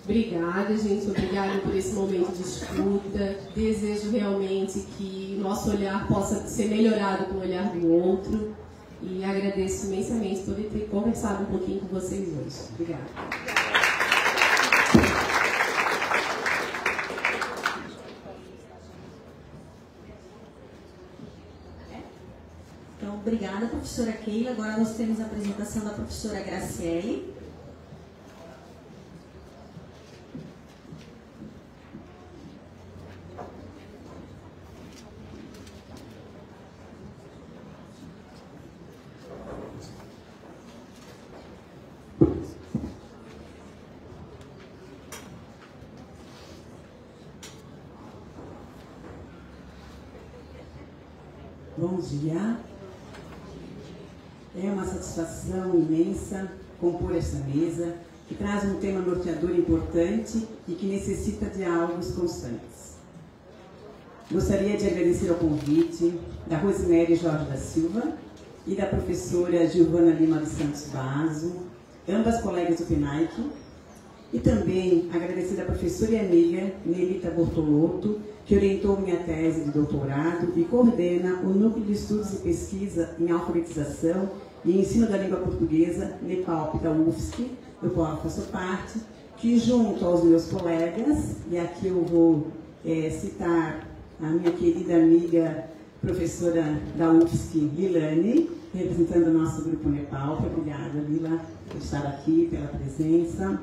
C: Obrigada, gente. Obrigada por esse momento de escuta. Desejo realmente que o nosso olhar possa ser melhorado com o olhar do outro. E agradeço imensamente por ter conversado um pouquinho com vocês hoje. Obrigada.
B: Então, obrigada, professora Keila. Agora nós temos a apresentação da professora Graciele.
F: Bom dia. É uma satisfação imensa compor esta mesa, que traz um tema norteador importante e que necessita diálogos constantes. Gostaria de agradecer ao convite da Rosemary Jorge da Silva e da professora Giovana Lima dos Santos Basso, ambas colegas do PENAIC, e também agradecer à professora e amiga Nelita Bortolotto, que orientou minha tese de doutorado e coordena o Núcleo de Estudos e Pesquisa em Alfabetização e Ensino da Língua Portuguesa, NEPALP da UFSC, do qual eu faço parte, que junto aos meus colegas, e aqui eu vou citar a minha querida amiga professora da UFSC, Lilane, representando o nosso grupo NEPALP. Obrigada, Lila, por estar aqui, pela presença.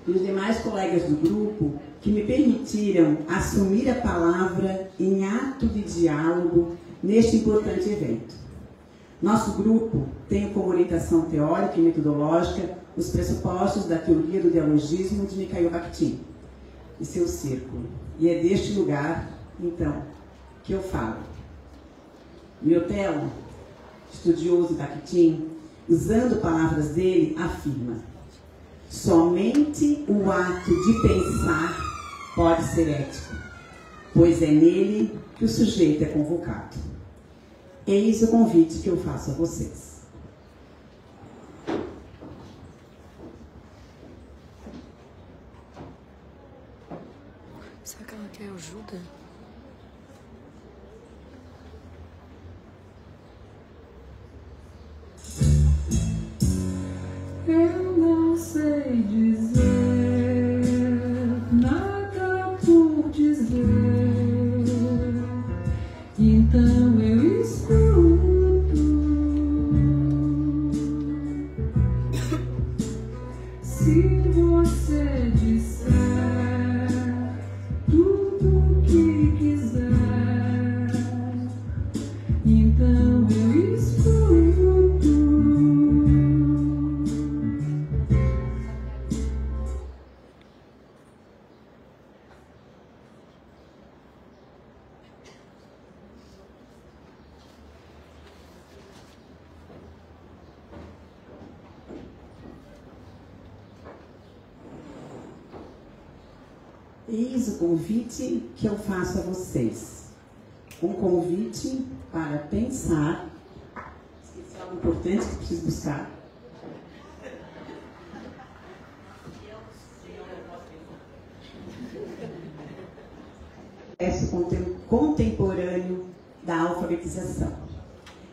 F: E os demais colegas do grupo que me permitiram assumir a palavra em ato de diálogo neste importante evento. Nosso grupo tem como orientação teórica e metodológica os pressupostos da teoria do dialogismo de Mikhail Bakhtin e seu círculo. E é deste lugar, então, que eu falo. Miotello, estudioso Bakhtin, usando palavras dele, afirma: somente o ato de pensar pode ser ético, pois é nele que o sujeito é convocado. Eis o convite que eu faço a vocês.
G: Será que ela quer ajuda?
A: Eu não sei dizer nada por dizer, então eu escuto. Se você disser tudo o que quiser, então eu escuto.
F: Eis o convite que eu faço a vocês. Um convite para pensar. Esqueci algo importante que preciso buscar. Contemporâneo da alfabetização.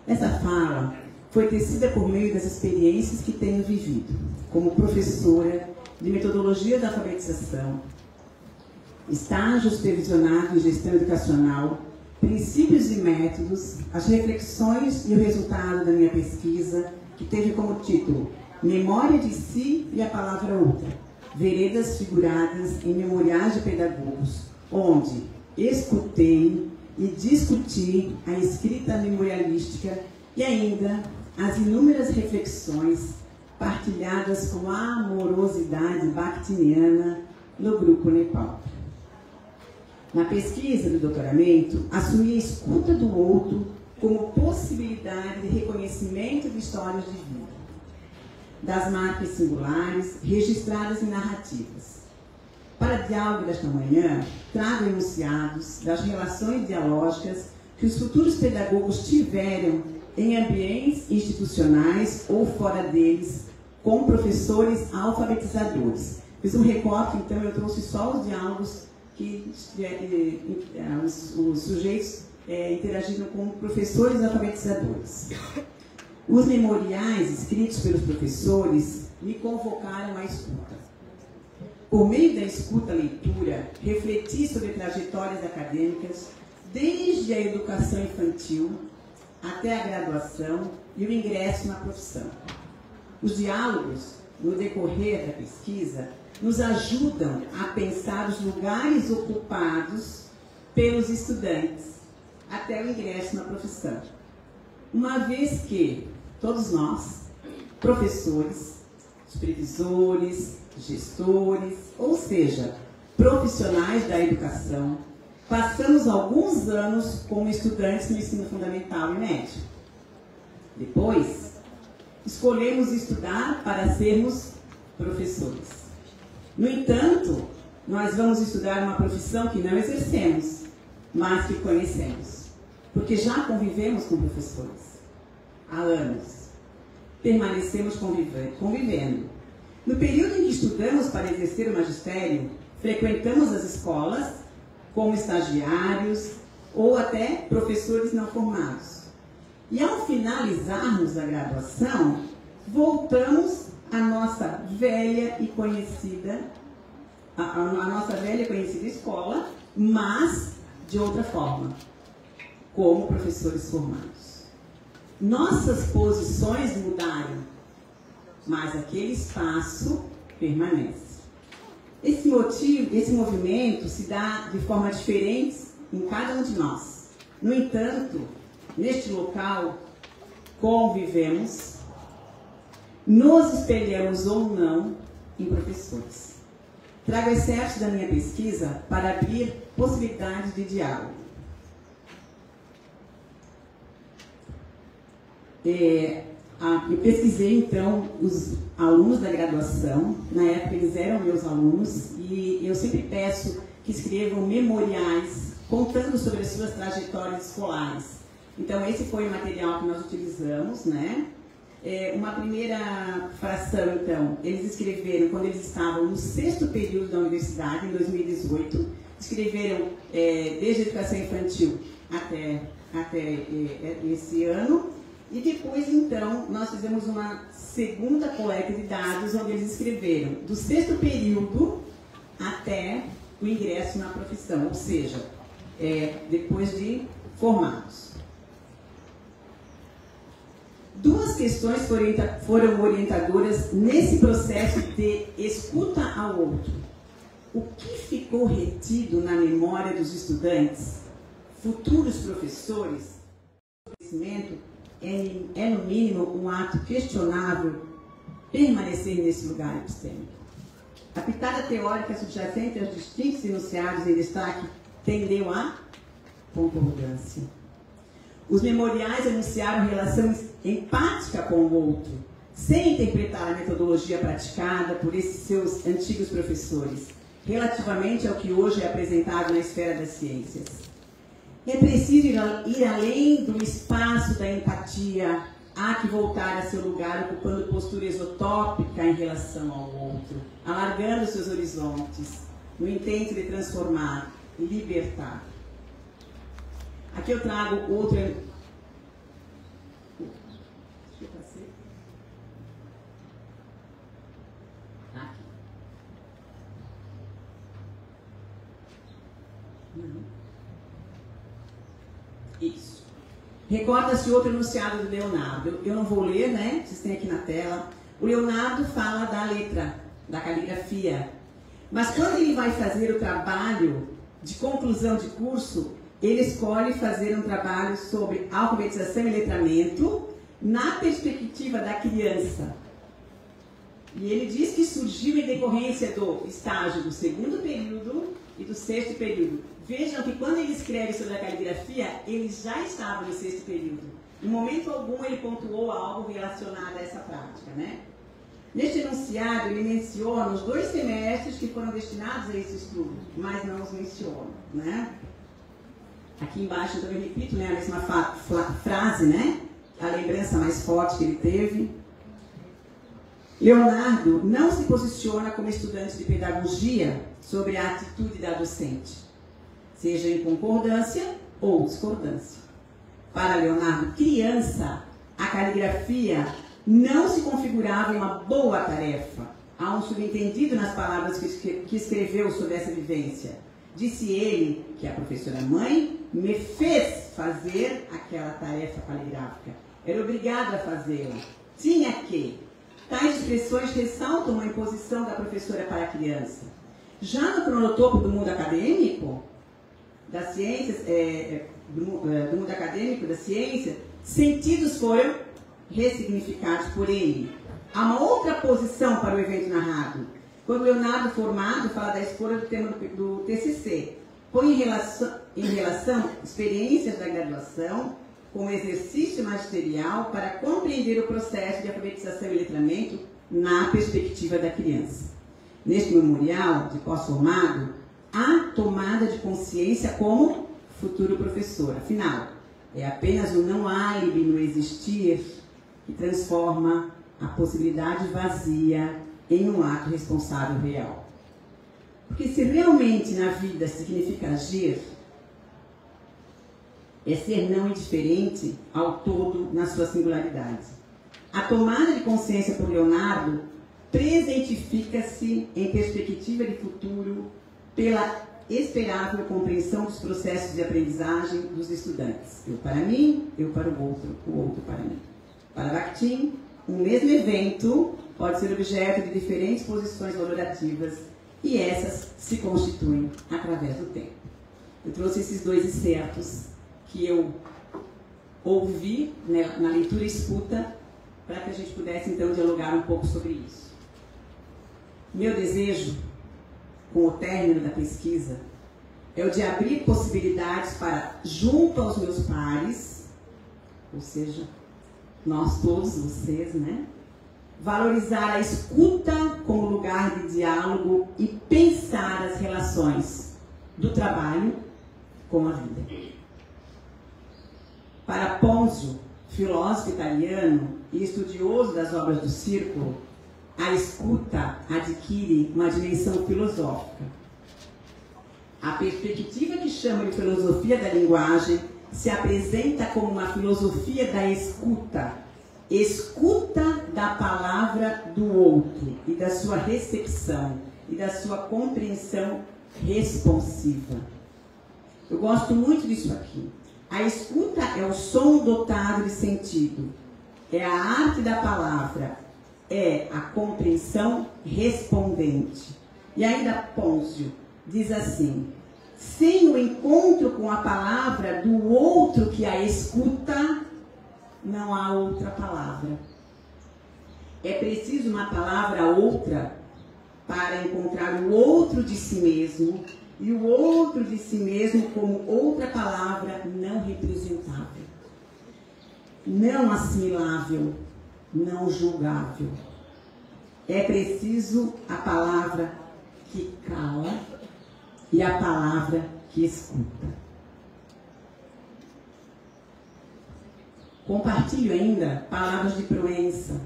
F: Essa fala foi tecida por meio das experiências que tenho vivido como professora de metodologia da alfabetização, estágio supervisionado em gestão educacional, princípios e métodos, as reflexões e o resultado da minha pesquisa, que teve como título Memória de Si e a Palavra Outra, veredas figuradas em memoriais de pedagogos, onde escutei e discuti a escrita memorialística e ainda as inúmeras reflexões partilhadas com a amorosidade bakhtiniana no grupo NEPALP. Na pesquisa do doutoramento, assumi a escuta do outro como possibilidade de reconhecimento de histórias de vida, das marcas singulares registradas em narrativas. Para o diálogo desta manhã, trago enunciados das relações dialógicas que os futuros pedagogos tiveram em ambientes institucionais ou fora deles com professores alfabetizadores, Fiz um recorte, então eu trouxe só os diálogos que os sujeitos interagiram com professores alfabetizadores. Os memoriais escritos pelos professores me convocaram à escuta. Por meio da escuta-leitura, refleti sobre trajetórias acadêmicas, desde a educação infantil até a graduação e o ingresso na profissão. Os diálogos, no decorrer da pesquisa, nos ajudam a pensar os lugares ocupados pelos estudantes até o ingresso na profissão. Uma vez que todos nós, professores, supervisores, gestores, ou seja, profissionais da educação, passamos alguns anos como estudantes no ensino fundamental e médio. Depois, escolhemos estudar para sermos professores. No entanto, nós vamos estudar uma profissão que não exercemos, mas que conhecemos, porque já convivemos com professores há anos. Permanecemos convivendo. No período em que estudamos para exercer o magistério, frequentamos as escolas como estagiários ou até professores não formados. E ao finalizarmos a graduação, voltamos à nossa velha e conhecida, escola, mas de outra forma, como professores formados. Nossas posições mudaram, mas aquele espaço permanece. Esse movimento se dá de forma diferente em cada um de nós. No entanto, neste local, convivemos, nos espelhamos ou não em professores. Trago excertos da minha pesquisa para abrir possibilidades de diálogo. Eu pesquisei, então, os alunos da graduação. Na época, eles eram meus alunos, e eu sempre peço que escrevam memoriais contando sobre as suas trajetórias escolares. Então, esse foi o material que nós utilizamos, né? Uma primeira fração, então, eles escreveram quando eles estavam no 6º período da universidade, em 2018, escreveram desde a educação infantil até esse ano, e depois, então, nós fizemos uma segunda coleta de dados, onde eles escreveram do 6º período até o ingresso na profissão, ou seja, depois de formados. Duas questões foram orientadoras nesse processo de escuta ao outro. O que ficou retido na memória dos estudantes, futuros professores? O conhecimento é, no mínimo, um ato questionável permanecer nesse lugar epistêmico. A pitada teórica subjacente aos distintos enunciados em destaque tendeu à concordância. Os memoriais anunciaram relação empática com o outro, sem interpretar a metodologia praticada por esses seus antigos professores, relativamente ao que hoje é apresentado na esfera das ciências. É preciso ir além do espaço da empatia, há que voltar a seu lugar ocupando postura exotópica em relação ao outro, alargando seus horizontes, no intento de transformar e libertar. Aqui eu trago outro... Aqui. Isso. Recorda-se outro enunciado do Leonardo. Eu não vou ler, né? Vocês têm aqui na tela. O Leonardo fala da letra, da caligrafia. Mas quando ele vai fazer o trabalho de conclusão de curso, ele escolhe fazer um trabalho sobre alfabetização e letramento na perspectiva da criança. E ele diz que surgiu em decorrência do estágio do 2º período e do 6º período. Vejam que quando ele escreve sobre a caligrafia, ele já estava no 6º período. Em momento algum ele pontuou algo relacionado a essa prática, né? Neste enunciado, ele menciona os 2 semestres que foram destinados a esse estudo, mas não os menciona, né? Aqui embaixo eu também repito, né, a mesma frase, né? A lembrança mais forte que ele teve. Leonardo não se posiciona como estudante de pedagogia sobre a atitude da docente, seja em concordância ou discordância. Para Leonardo, criança, a caligrafia não se configurava uma boa tarefa. Há um subentendido nas palavras que escreveu sobre essa vivência. Disse ele que a professora mãe me fez fazer aquela tarefa caligráfica. Era obrigada a fazê-la. Tinha que. Tais expressões ressaltam uma imposição da professora para a criança. Já no cronotopo do mundo acadêmico, das ciências, do mundo acadêmico, da ciência, sentidos foram ressignificados por ele. Há uma outra posição para o evento narrado. Quando Leonardo, formado, fala da escolha do tema do TCC, põe em relação experiências da graduação com o exercício magisterial para compreender o processo de alfabetização e letramento na perspectiva da criança. Neste memorial de pós-formado, há tomada de consciência como futuro professor. Afinal, é apenas o não álibi no existir que transforma a possibilidade vazia em um ato responsável real. Porque se realmente na vida significa agir, é ser não indiferente ao todo na sua singularidade. A tomada de consciência por Leonardo presentifica-se em perspectiva de futuro pela esperável compreensão dos processos de aprendizagem dos estudantes. Eu para mim, eu para o outro para mim. Para Bakhtin, o mesmo evento pode ser objeto de diferentes posições valorativas e essas se constituem através do tempo. Eu trouxe esses dois excertos que eu ouvi, né, na leitura e escuta, para que a gente pudesse então dialogar um pouco sobre isso. Meu desejo, com o término da pesquisa, é o de abrir possibilidades para, junto aos meus pares, ou seja, nós todos, vocês, né? Valorizar a escuta como lugar de diálogo e pensar as relações do trabalho com a vida. Para Ponzio, filósofo italiano e estudioso das obras do Círculo, a escuta adquire uma dimensão filosófica. A perspectiva que chama de filosofia da linguagem se apresenta como uma filosofia da escuta, escuta da palavra do outro e da sua recepção e da sua compreensão responsiva. Eu gosto muito disso aqui. A escuta é o som dotado de sentido, é a arte da palavra, é a compreensão respondente. E ainda Ponzio diz assim: sem o encontro com a palavra do outro que a escuta, não há outra palavra. É preciso uma palavra outra para encontrar o outro de si mesmo, e o outro de si mesmo como outra palavra não representável, não assimilável, não julgável. É preciso a palavra que cala e a palavra que escuta. Compartilho ainda palavras de Proença.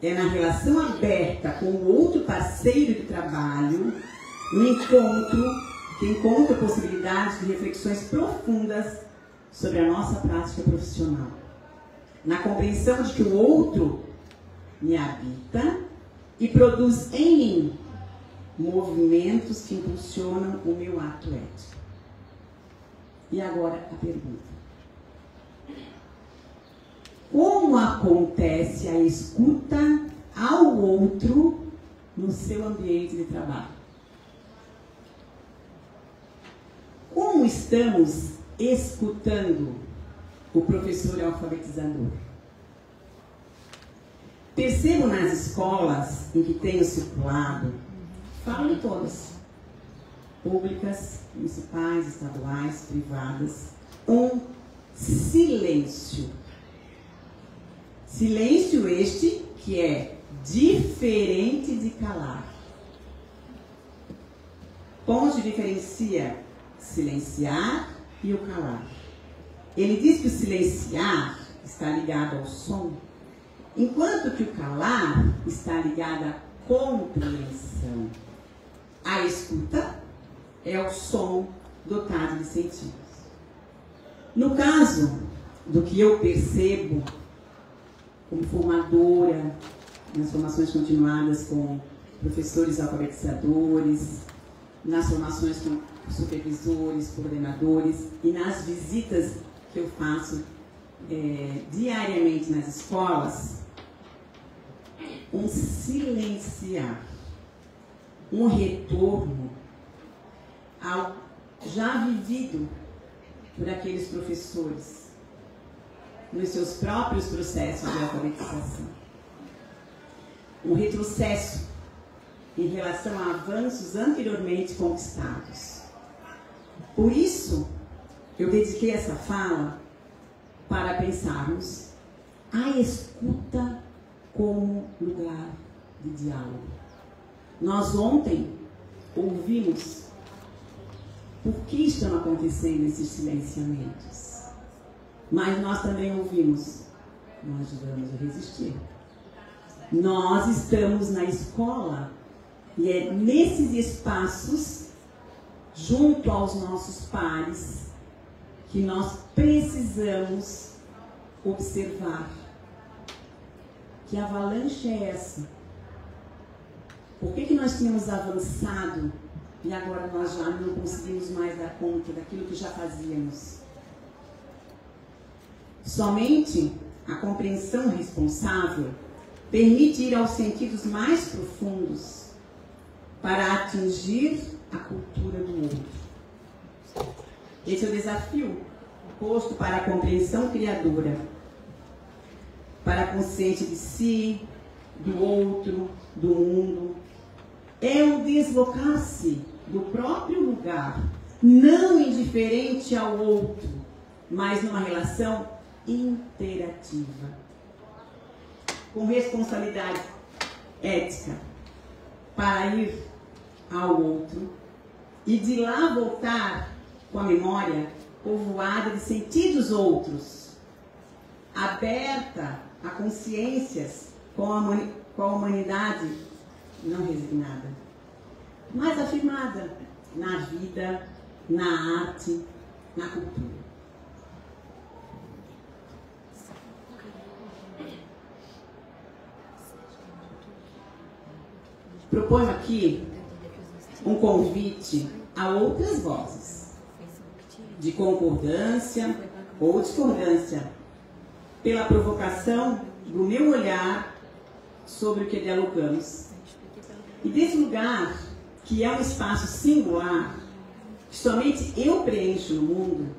F: É na relação aberta com o outro parceiro de trabalho, no encontro, que encontra possibilidades de reflexões profundas sobre a nossa prática profissional. Na compreensão de que o outro me habita e produz em mim movimentos que impulsionam o meu ato ético. E agora a pergunta: como acontece a escuta ao outro no seu ambiente de trabalho? Como estamos escutando o professor alfabetizador? Percebo nas escolas em que tenho circulado, falo em todas, públicas, municipais, estaduais, privadas, um silêncio. Silêncio este que é diferente de calar. Ponzio diferencia silenciar e o calar. Ele diz que o silenciar está ligado ao som, enquanto que o calar está ligada à compreensão. A escuta é o som dotado de sentidos. No caso do que eu percebo como formadora, nas formações continuadas com professores alfabetizadores, nas formações com supervisores, coordenadores e nas visitas que eu faço diariamente nas escolas, um silenciar, um retorno ao já vivido por aqueles professores nos seus próprios processos de alfabetização. Um retrocesso em relação a avanços anteriormente conquistados. Por isso, eu dediquei essa fala para pensarmos a escuta como lugar de diálogo. Nós ontem ouvimos por que estão acontecendo esses silenciamentos, mas nós também ouvimos, nós vamos resistir. Nós estamos na escola e é nesses espaços, junto aos nossos pares, que nós precisamos observar. Que avalanche é essa? Por que nós tínhamos avançado e agora nós já não conseguimos mais dar conta daquilo que já fazíamos? Somente a compreensão responsável permite ir aos sentidos mais profundos para atingir a cultura do outro. Esse é o desafio posto para a compreensão criadora, para a consciência de si, do outro, do mundo. É o deslocar-se do próprio lugar, não indiferente ao outro, mas numa relação interativa, com responsabilidade ética, para ir ao outro e de lá voltar com a memória povoada de sentidos outros, aberta a consciências com a humanidade não resignada, mas afirmada na vida, na arte, na cultura. Proponho aqui um convite a outras vozes, de concordância ou discordância, pela provocação do meu olhar sobre o que dialogamos. E desse lugar, que é um espaço singular, que somente eu preencho no mundo,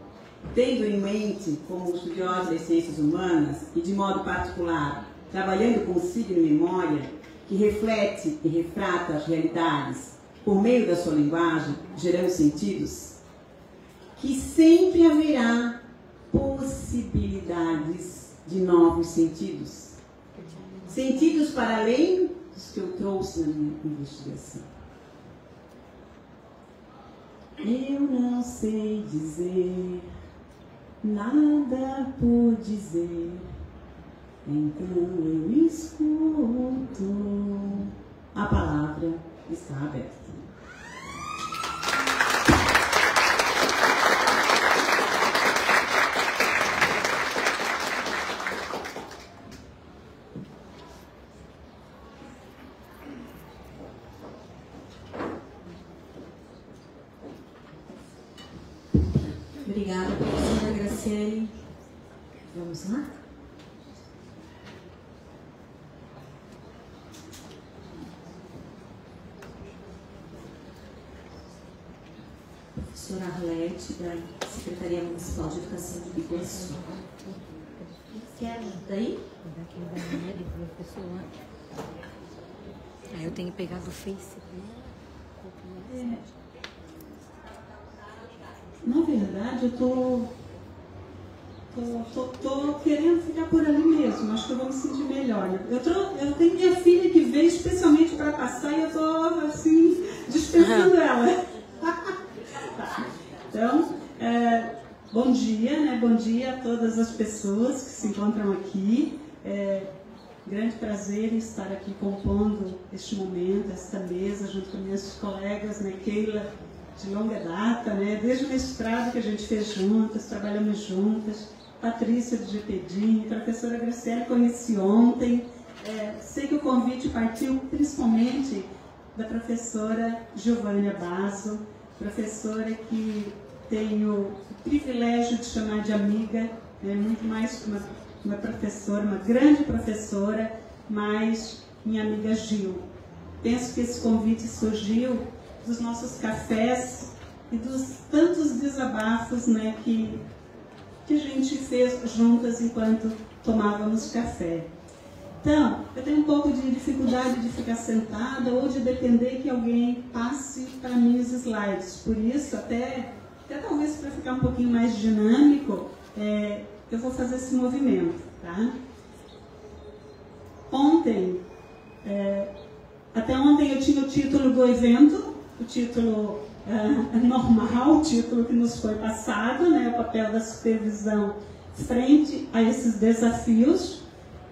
F: tendo em mente, como estudiosa das ciências humanas, e de modo particular, trabalhando com signo e memória, que reflete e retrata as realidades por meio da sua linguagem, gerando sentidos, que sempre haverá possibilidades de novos sentidos. Sentidos para além dos que eu trouxe na minha investigação. Eu não sei dizer nada por dizer, então eu escuto. A palavra está aberta.
B: Obrigada, professora Graciele. Vamos lá? Professora Arlete, da Secretaria Municipal de Educação de Biguaçu. Quer daí?
G: Daquele da minha de professor. Aí eu tenho que pegar do Face.
C: Na verdade, eu tô querendo ficar por ali mesmo. Acho que eu vou me sentir melhor. Eu tenho minha filha que veio especialmente para passar e eu tô assim dispensando ela. Tá. Então, bom dia, né? Bom dia a todas as pessoas que se encontram aqui.
H: grande prazer em estar aqui compondo este momento, esta mesa, junto com minhas colegas, né, Keila, de longa data, né, desde o mestrado que a gente fez juntas, trabalhamos juntas, Patrícia do GPDIM, professora Graciele conheci ontem, sei que o convite partiu principalmente da professora Giovânia Basso, professora que tenho o privilégio de chamar de amiga, né, muito mais que uma professora, uma grande professora, mas minha amiga Gil. Penso que esse convite surgiu dos nossos cafés e dos tantos desabafos, né, que a gente fez juntas enquanto tomávamos café. Então, eu tenho um pouco de dificuldade de ficar sentada ou de depender que alguém passe para mim os slides. Por isso, até talvez para ficar um pouquinho mais dinâmico, eu vou fazer esse movimento, tá? Até ontem eu tinha o título do evento, o título normal, o título que nos foi passado, né, o papel da supervisão frente a esses desafios.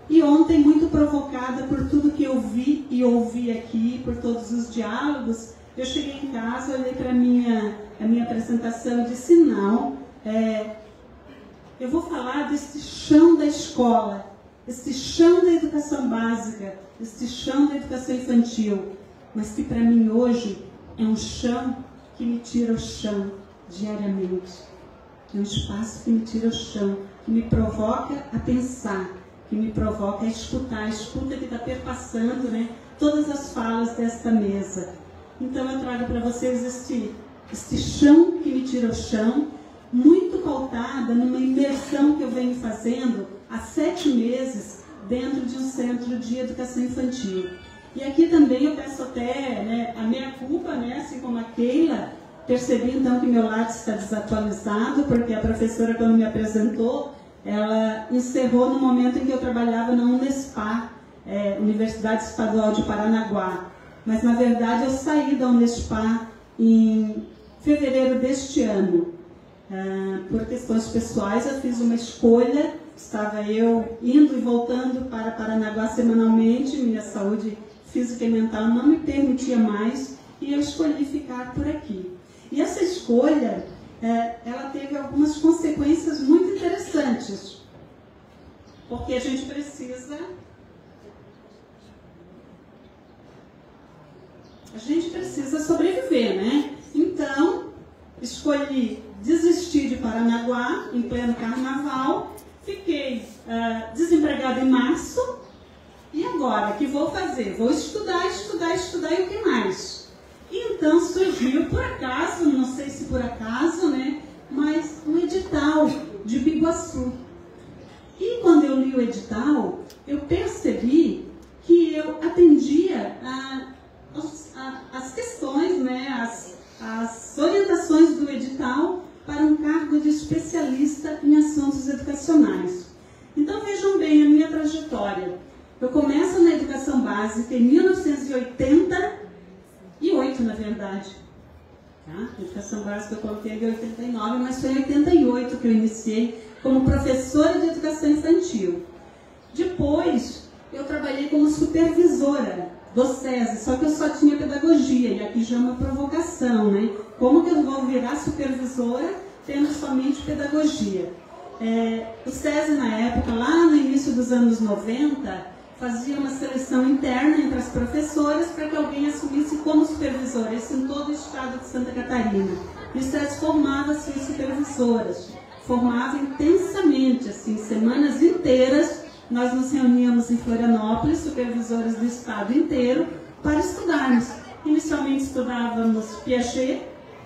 H: E ontem, muito provocada por tudo que eu vi e ouvi aqui, por todos os diálogos, eu cheguei em casa, olhei para a minha apresentação e disse, não, eu vou falar desse chão da escola, esse chão da educação básica, esse chão da educação infantil, mas que para mim hoje é um chão que me tira o chão diariamente. É um espaço que me tira o chão, que me provoca a pensar, que me provoca a escutar, a escuta que está perpassando, né, todas as falas desta mesa. Então eu trago para vocês este chão que me tira o chão, muito pautada numa imersão que eu venho fazendo há 7 meses dentro de um centro de educação infantil. E aqui também eu peço até, né, a minha culpa, né, assim como a Keila, percebi então que meu lado está desatualizado, porque a professora, quando me apresentou, ela encerrou no momento em que eu trabalhava na Unespar, Universidade Estadual de Paranaguá. Mas, na verdade, eu saí da Unespar em fevereiro deste ano. Por questões pessoais, eu fiz uma escolha, estava eu indo e voltando para Paranaguá semanalmente, minha saúde física e mental não me permitia mais, e eu escolhi ficar por aqui. E essa escolha, ela teve algumas consequências muito interessantes, porque a gente precisa sobreviver, né? Então, escolhi desistir de Paranaguá em pleno carnaval, fiquei desempregada em março, e agora, o que vou fazer? Vou estudar e o que mais? E então surgiu, por acaso, não sei se por acaso, né, mas um edital de Biguaçu. E quando eu li o edital, eu percebi que eu atendia as questões, né, as orientações do edital para um cargo de especialista em assuntos educacionais. Então vejam bem a minha trajetória. Eu começo na educação básica em 1988, na verdade. Tá? A educação básica eu coloquei em 89, mas foi em 88 que eu iniciei como professora de educação infantil. Depois, eu trabalhei como supervisora do SESI, só que eu só tinha pedagogia, e aqui já é uma provocação, né? Como que eu vou virar supervisora tendo somente pedagogia? O SESI, na época, lá no início dos anos 90, fazia uma seleção interna entre as professoras para que alguém assumisse como supervisora, isso em todo o estado de Santa Catarina. E o SESI formava assim, supervisoras, formava intensamente, assim, semanas inteiras. Nós nos reuníamos em Florianópolis, supervisoras do estado inteiro, para estudarmos. Inicialmente estudávamos Piaget,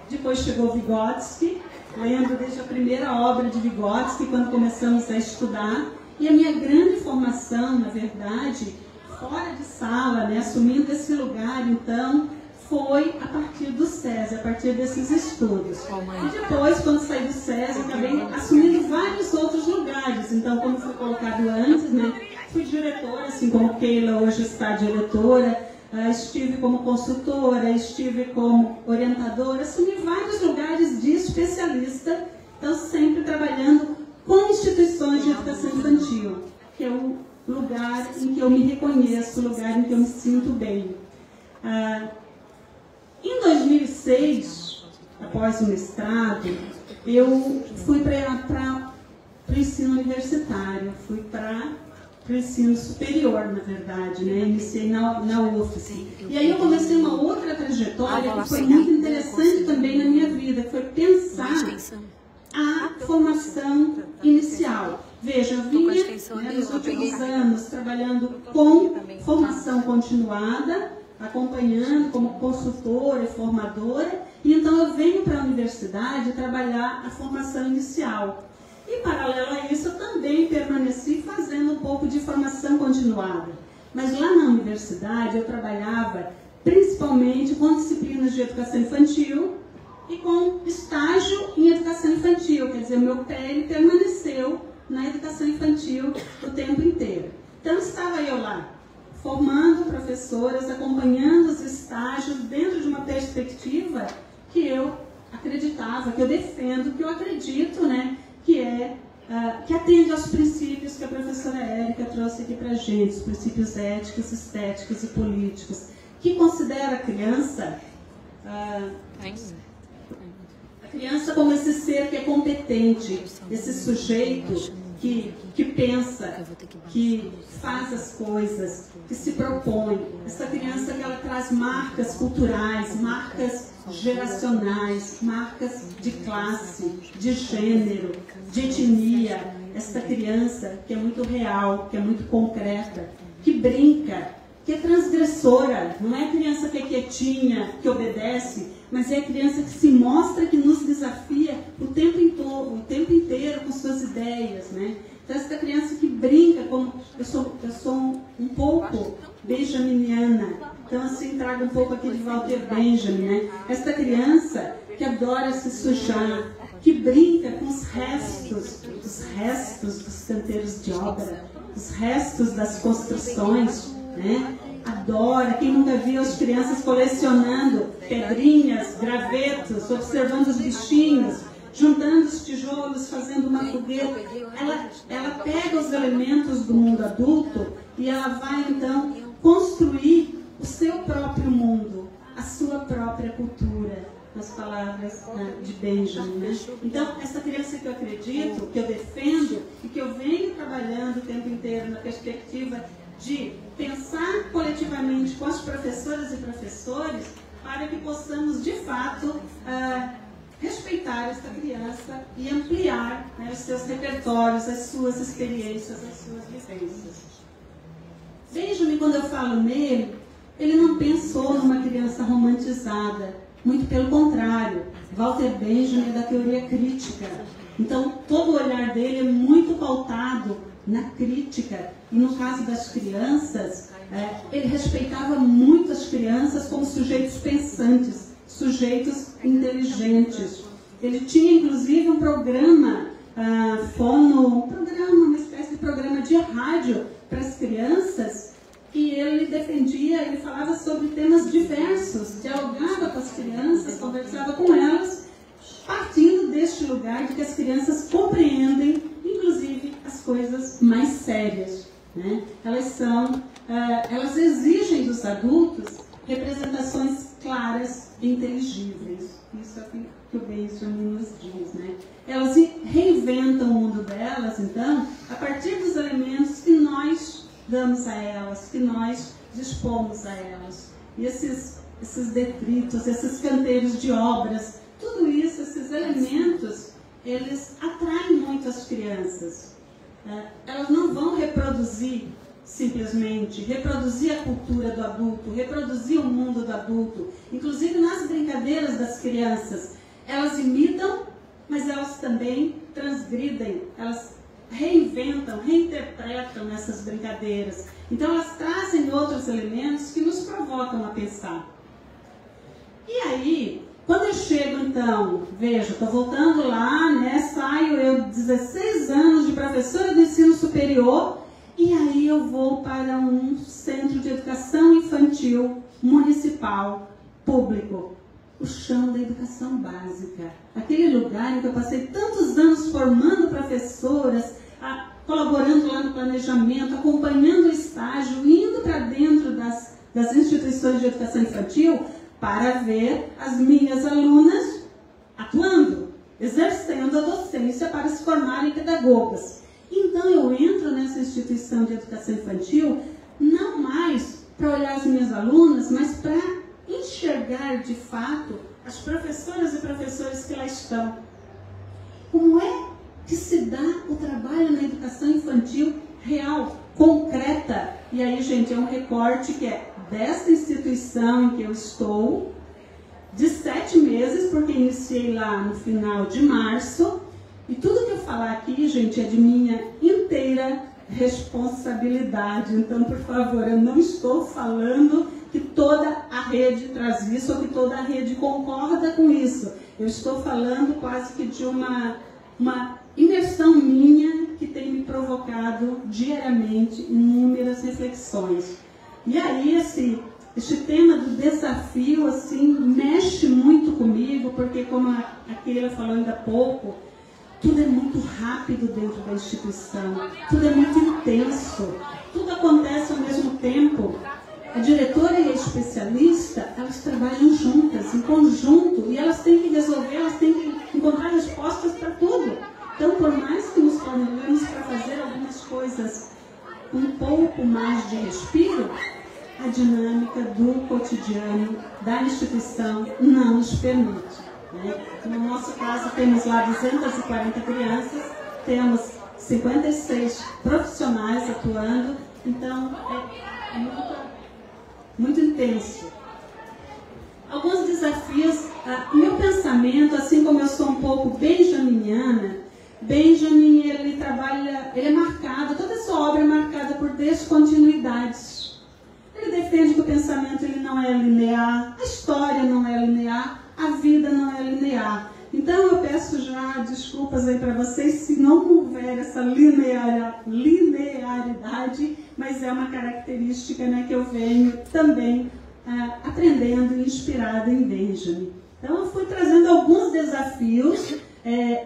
H: depois chegou Vygotsky, lendo desde a primeira obra de Vygotsky, quando começamos a estudar. E a minha grande formação, na verdade, fora de sala, né, assumindo esse lugar, então, foi a partir do SESI, a partir desses estudos. E depois, quando saí do SESI, acabei assumindo vários outros lugares. Então, como foi colocado antes, né, fui diretora, assim como Keila hoje está diretora, estive como consultora, estive como orientadora, assumi vários lugares de especialista, então sempre trabalhando com instituições de educação infantil, que é lugar em que eu me reconheço, lugar em que eu me sinto bem. Em 2006, após o mestrado, eu fui para o ensino universitário, fui para o ensino superior, na verdade, né? Iniciei na UFSC. E aí eu comecei uma outra trajetória que foi muito interessante também na minha vida, que foi pensar a formação inicial. Veja, eu vinha nos últimos anos trabalhando com formação continuada, acompanhando como consultora e formadora, e então eu venho para a universidade trabalhar a formação inicial. E, paralelo a isso, eu também permaneci fazendo um pouco de formação continuada. Mas lá na universidade eu trabalhava principalmente com disciplinas de educação infantil e com estágio em educação infantil. Quer dizer, o meu PL permaneceu na educação infantil o tempo inteiro. Então, estava eu lá, formando professoras, acompanhando os estágios dentro de uma perspectiva que eu acreditava, que eu defendo, que eu acredito, né, que atende aos princípios que a professora Érica trouxe aqui para a gente, os princípios éticos, estéticos e políticos, que considera a criança como esse ser que é competente, esse sujeito que pensa, que faz as coisas, que se propõe. Essa criança que ela traz marcas culturais, marcas geracionais, marcas de classe, de gênero, de etnia. Essa criança que é muito real, que é muito concreta, que brinca, que é transgressora. Não é a criança que é quietinha, que obedece, mas é a criança que se mostra, que nos desafia o tempo inteiro com suas ideias, né? Então, essa criança que brinca, como eu sou um pouco benjaminiana, então assim, trago um pouco aqui de Walter Benjamin, né? Essa criança que adora se sujar, que brinca com os restos dos canteiros de obra, os restos das construções, né? Adora, quem nunca viu as crianças colecionando pedrinhas, gravetos, observando os bichinhos, juntando os tijolos, fazendo uma fogueira. Ela pega os elementos do mundo adulto e ela vai então construir o seu próprio mundo, a sua própria cultura, nas palavras de Benjamin, né? Então, essa criança que eu acredito, que eu defendo e que eu venho trabalhando o tempo inteiro na perspectiva de pensar coletivamente com as professoras e professores para que possamos, de fato, respeitar essa criança e ampliar, né, os seus repertórios, as suas experiências, as suas vivências. Benjamin, quando eu falo nele, ele não pensou numa criança romantizada, muito pelo contrário. Walter Benjamin é da teoria crítica. Então, todo o olhar dele é muito pautado na crítica. E no caso das crianças, ele respeitava muito as crianças como sujeitos pensantes, sujeitos inteligentes. Ele tinha, inclusive, um programa, uma espécie de programa de rádio para as crianças, que ele defendia, ele falava sobre temas diversos, dialogava com as crianças, conversava com elas, partindo deste lugar de que as crianças compreendem, inclusive, as coisas mais sérias, né? Elas exigem dos adultos representações claras e inteligíveis. Isso é o que o Benjamin nos diz, né? Elas reinventam o mundo delas, então, a partir dos elementos que nós damos a elas, que nós dispomos a elas. E esses detritos, esses canteiros de obras, tudo isso, esses elementos, eles atraem muito as crianças. Elas não vão simplesmente reproduzir a cultura do adulto, reproduzir o mundo do adulto. Inclusive nas brincadeiras das crianças, elas imitam, mas elas também transgridem, elas reinventam, reinterpretam nessas brincadeiras. Então elas trazem outros elementos que nos provocam a pensar. E aí, quando eu chego então, veja, estou voltando lá, né, saio eu 16 anos de professora do ensino superior, e aí eu vou para um centro de educação infantil municipal, público, o chão da educação básica. Aquele lugar em que eu passei tantos anos formando professoras, colaborando lá no planejamento, acompanhando o estágio, indo para dentro das instituições de educação infantil para ver as minhas alunas atuando, exercendo a docência para se formarem pedagogas. Então eu entro nessa instituição de educação infantil não mais para olhar as minhas alunas, mas para enxergar de fato as professoras e professores que lá estão. Como é que se dá o trabalho na educação infantil real, concreta? E aí, gente, é um recorte que é dessa instituição em que eu estou, de 7 meses, porque iniciei lá no final de março, e tudo que eu falar aqui, gente, é de minha inteira responsabilidade. Então, por favor, eu não estou falando que toda a rede traz isso ou que toda a rede concorda com isso. Eu estou falando quase que de uma imersão minha que tem me provocado diariamente inúmeras reflexões. E aí, este tema do desafio, assim, mexe muito comigo, porque como a Keila falou ainda há pouco, tudo é muito rápido dentro da instituição, tudo é muito intenso, tudo acontece ao mesmo tempo. A diretora e a especialista, elas trabalham juntas, em conjunto, e elas têm que resolver, elas têm que encontrar respostas para tudo. Então, por mais que nos planejemos para fazer algumas coisas um pouco mais de respiro, a dinâmica do cotidiano da instituição não nos permite. No nosso caso, temos lá 240 crianças, temos 56 profissionais atuando, então é muito intenso. Alguns desafios, meu pensamento, assim como eu sou um pouco benjaminiana, Benjamin, ele é marcado, toda a sua obra é marcada por descontinuidades. Ele defende que o pensamento ele não é linear, a história não é linear, a vida não é linear. Então eu peço já desculpas aí para vocês se não houver essa linearidade, mas é uma característica, né, que eu venho também aprendendo e inspirada em Benjamin. Então eu fui trazendo alguns desafios.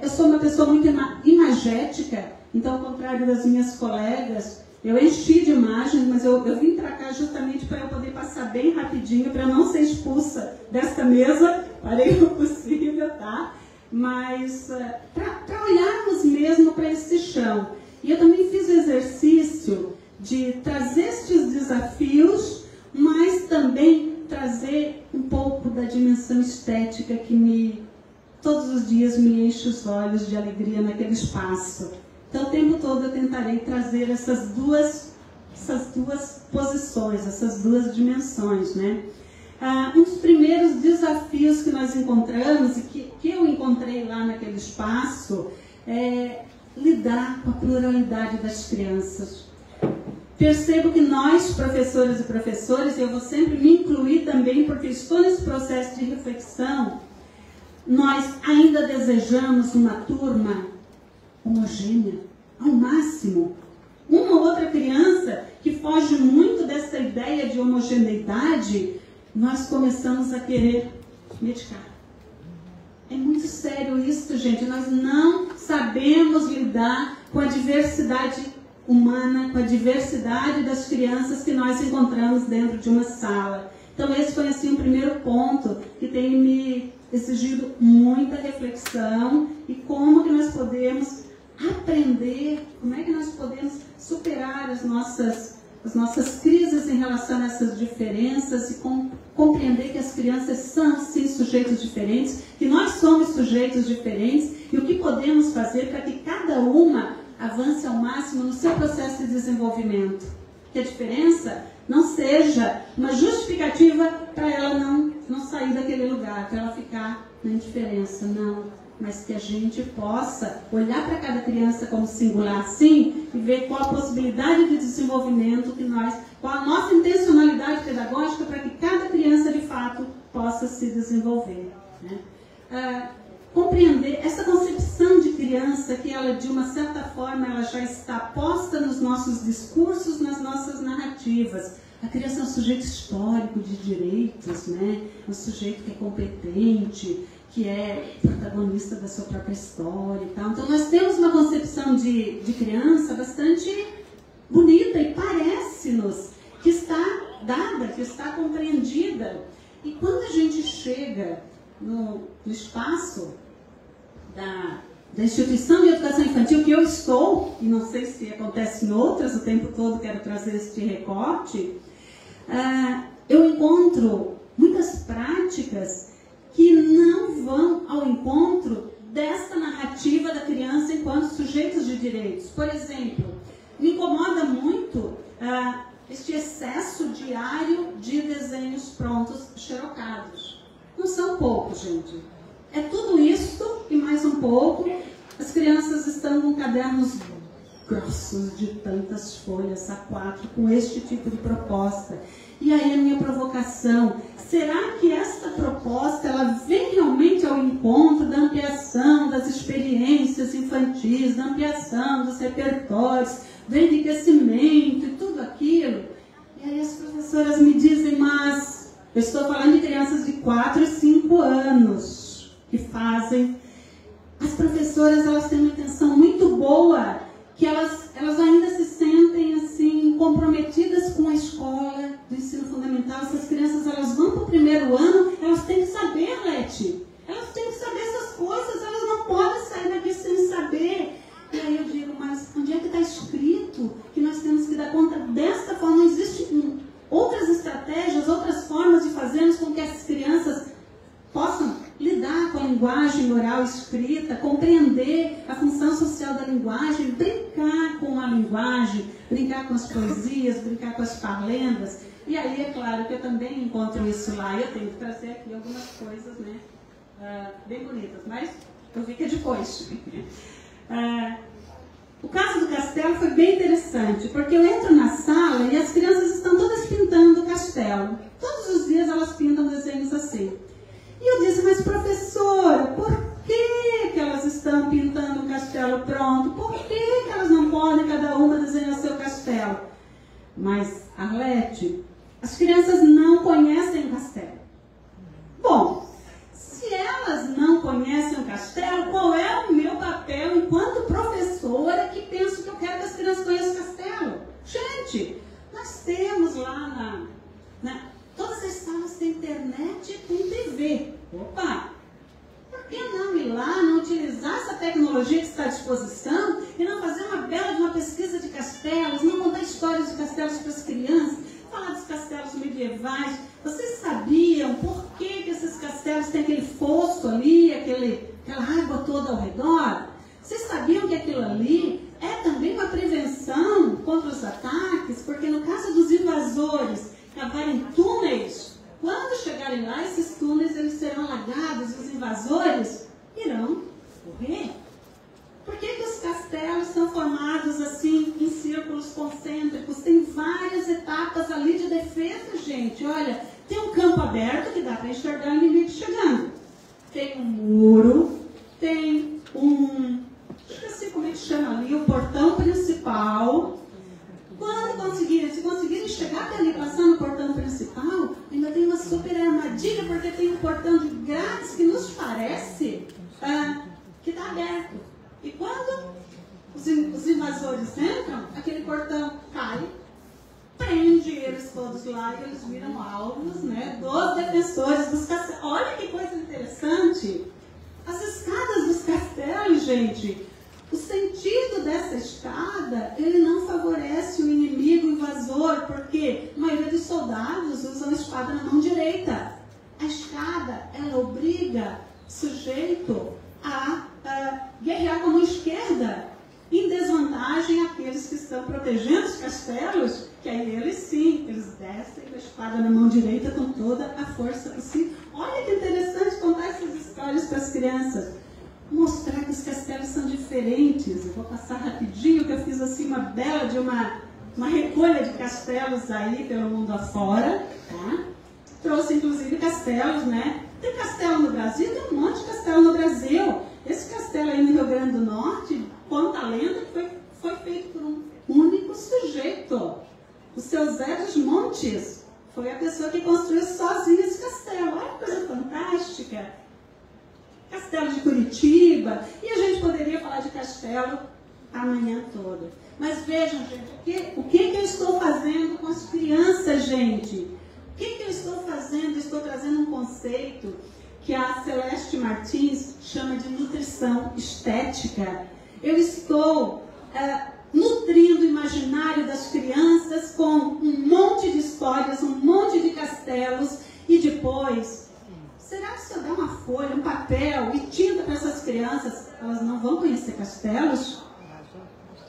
H: Eu sou uma pessoa muito imagética, então ao contrário das minhas colegas, eu enchi de imagens, mas eu vim para cá justamente para eu poder passar bem rapidinho, para não ser expulsa desta mesa, farei o possível, tá? Mas para olharmos mesmo para esse chão. E eu também fiz o exercício de trazer estes desafios, mas também trazer um pouco da dimensão estética que todos os dias me enche os olhos de alegria naquele espaço. Então, o tempo todo eu tentarei trazer essas duas posições, essas duas dimensões, né? Um dos primeiros desafios que nós encontramos e que eu encontrei lá naquele espaço é lidar com a pluralidade das crianças. Percebo que nós, professores e professores, e eu vou sempre me incluir também, porque estou nesse processo de reflexão, nós ainda desejamos uma turma homogênea, ao máximo. Uma ou outra criança que foge muito dessa ideia de homogeneidade, nós começamos a querer medicar. É muito sério isso, gente. Nós não sabemos lidar com a diversidade humana, com a diversidade das crianças que nós encontramos dentro de uma sala. Então esse foi assim um primeiro ponto que tem me exigido muita reflexão e como que nós podemos aprender, como é que nós podemos superar as nossas crises em relação a essas diferenças e compreender que as crianças são, sim, sujeitos diferentes, que nós somos sujeitos diferentes e o que podemos fazer para que cada uma avance ao máximo no seu processo de desenvolvimento. Que a diferença não seja uma justificativa para ela não sair daquele lugar, para ela ficar na indiferença, não. Mas que a gente possa olhar para cada criança como singular, sim, e ver qual a possibilidade de desenvolvimento que qual a nossa intencionalidade pedagógica para que cada criança, de fato, possa se desenvolver. Né? Compreender essa concepção de criança que ela, de uma certa forma, ela já está posta nos nossos discursos, nas nossas narrativas. A criança é um sujeito histórico de direitos, né? Um sujeito que é competente, que é protagonista da sua própria história e tal. Então nós temos uma concepção de criança bastante bonita e parece-nos que está dada, que está compreendida. E quando a gente chega no espaço da instituição de educação infantil que eu estou, e não sei se acontece em outras, o tempo todo quero trazer este recorte, eu encontro muitas práticas que não vão ao encontro dessa narrativa da criança enquanto sujeitos de direitos. Por exemplo, me incomoda muito este excesso diário de desenhos prontos xerocados. Não são poucos, gente. É tudo isso e mais um pouco. As crianças estão com cadernos grossos de tantas folhas A4 com este tipo de proposta. E aí a minha provocação, será que esta proposta ela vem realmente ao encontro da ampliação das experiências infantis, da ampliação dos repertórios, do enriquecimento e tudo aquilo? E aí as professoras me dizem, mas eu estou falando de crianças de 4 e 5 anos que fazem. As professoras elas têm uma intenção muito boa, que elas ainda se sentem assim comprometidas com a escola do ensino fundamental. Essas crianças elas vão para o primeiro ano, elas têm que saber, Leti. Elas têm que saber essas coisas, elas não podem sair daqui sem saber. E aí eu digo, mas onde é que está escrito que nós temos que dar conta desta forma? Não existem outras estratégias, outras formas de fazermos com que as crianças possam lidar com a linguagem oral escrita, compreender a função social da linguagem, brincar com a linguagem, brincar com as poesias, brincar com as palendas. E aí, é claro que eu também encontro isso lá, e eu tenho que trazer aqui algumas coisas, né, bem bonitas, mas eu vi que é depois. O caso do castelo foi bem interessante, porque eu entro na sala e as crianças estão todas pintando o castelo. Todos os dias elas pintam desenhos assim. E eu disse, mas professora, por que elas estão pintando o castelo pronto? Por que elas não podem cada uma desenhar seu castelo? Mas, Arlete, as crianças não conhecem o castelo. Bom, se elas não conhecem o castelo, qual é o meu papel enquanto professora que penso que eu quero que as crianças conheçam o castelo? Gente, nós temos lá todas as salas têm internet e tem TV. Opa! Por que não ir lá, não utilizar essa tecnologia que está à disposição e não fazer uma bela de uma pesquisa de castelos, não contar histórias de castelos para as crianças, falar dos castelos medievais? Vocês sabiam por que esses castelos têm aquele fosso ali, aquela água toda ao redor? Vocês sabiam que aquilo ali é também uma prevenção contra os ataques? Porque no caso dos invasores cavarem túneis, quando chegarem lá, esses túneis eles serão alagados e os invasores irão morrer. Por que os castelos são formados assim em círculos concêntricos? Tem várias etapas ali de defesa, gente. Olha, tem um campo aberto que dá para enxergar o inimigo chegando. Tem um muro, tem esqueci como é que chama ali, o portão principal. Se conseguirem chegar até ali, passar no portão principal, ainda tem uma super armadilha, porque tem um portão de grades que nos parece que está aberto. E quando os invasores entram, aquele portão cai, prende eles todos lá e eles viram alvos, né, dos defensores dos castelos. Olha que coisa interessante! As escadas dos castelos, gente, o sentido dessa escada, ele não favorece o inimigo invasor, porque a maioria dos soldados usam a espada na mão direita. A escada, ela obriga o sujeito a guerrear com a mão esquerda, em desvantagem àqueles que estão protegendo os castelos, que aí eles sim, eles descem com a espada na mão direita com toda a força possível. Olha que interessante contar essas histórias para as crianças. Mostrar que os castelos são diferentes. Eu vou passar rapidinho, que eu fiz assim uma bela de uma recolha de castelos aí pelo mundo afora, tá? Trouxe inclusive castelos, né? Tem castelo no Brasil, tem um monte de castelo no Brasil. Esse castelo aí no Rio Grande do Norte, conta a lenda que foi feito por um único sujeito. O seu Zé dos Montes foi a pessoa que construiu sozinho esse castelo. Olha que coisa fantástica. Castelo de Curitiba, e a gente poderia falar de Castelo a manhã toda. Mas vejam, gente, o que eu estou fazendo com as crianças, gente? O que eu estou fazendo? Estou trazendo um conceito que a Celeste Martins chama de nutrição estética. Eu estou nutrindo o imaginário das crianças com um monte de histórias, um monte de castelos, e depois, será que se eu der uma folha, um papel e tinta para essas crianças, elas não vão conhecer castelos?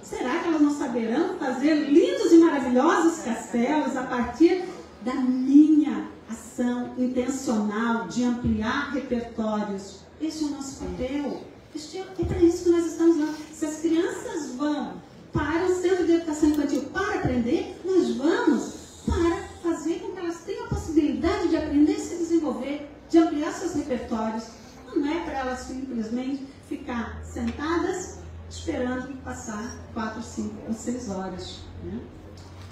H: Será que elas não saberão fazer lindos e maravilhosos castelos a partir da minha ação intencional de ampliar repertórios? Esse é o nosso papel. É para isso que nós estamos lá. Se as crianças vão para o Centro de Educação Infantil para aprender, nós vamos para fazer com que elas tenham a possibilidade de aprender e se desenvolver, de ampliar seus repertórios. Não é para elas simplesmente ficar sentadas esperando passar 4, 5 ou 6 horas. Né?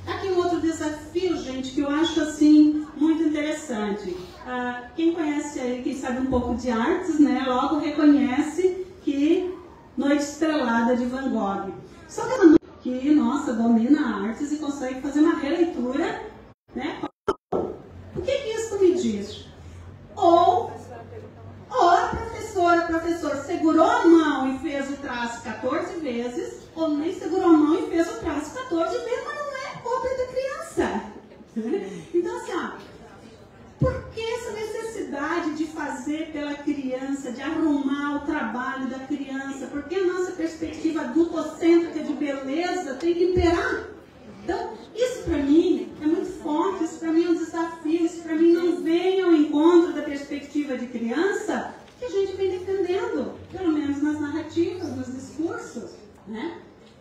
H: Aqui um outro desafio, gente, que eu acho assim muito interessante. Quem conhece aí, quem sabe um pouco de artes, né, logo reconhece que Noite Estrelada de Van Gogh. Só que, nossa, domina artes e consegue fazer uma releitura, né? O que isso me diz? Ou a professor segurou a mão e fez o traço 14 vezes, ou nem segurou a mão e fez o traço 14 vezes, mas não é obra da criança. Então, assim, por que essa necessidade de fazer pela criança, de arrumar o trabalho da criança? Porque a nossa perspectiva adultocêntrica de beleza tem que imperar. Então, isso para mim é muito forte, isso para mim é um desafio, isso para mim não vem ao encontro da perspectiva de criança que a gente vem defendendo, pelo menos nas narrativas, nos discursos, né?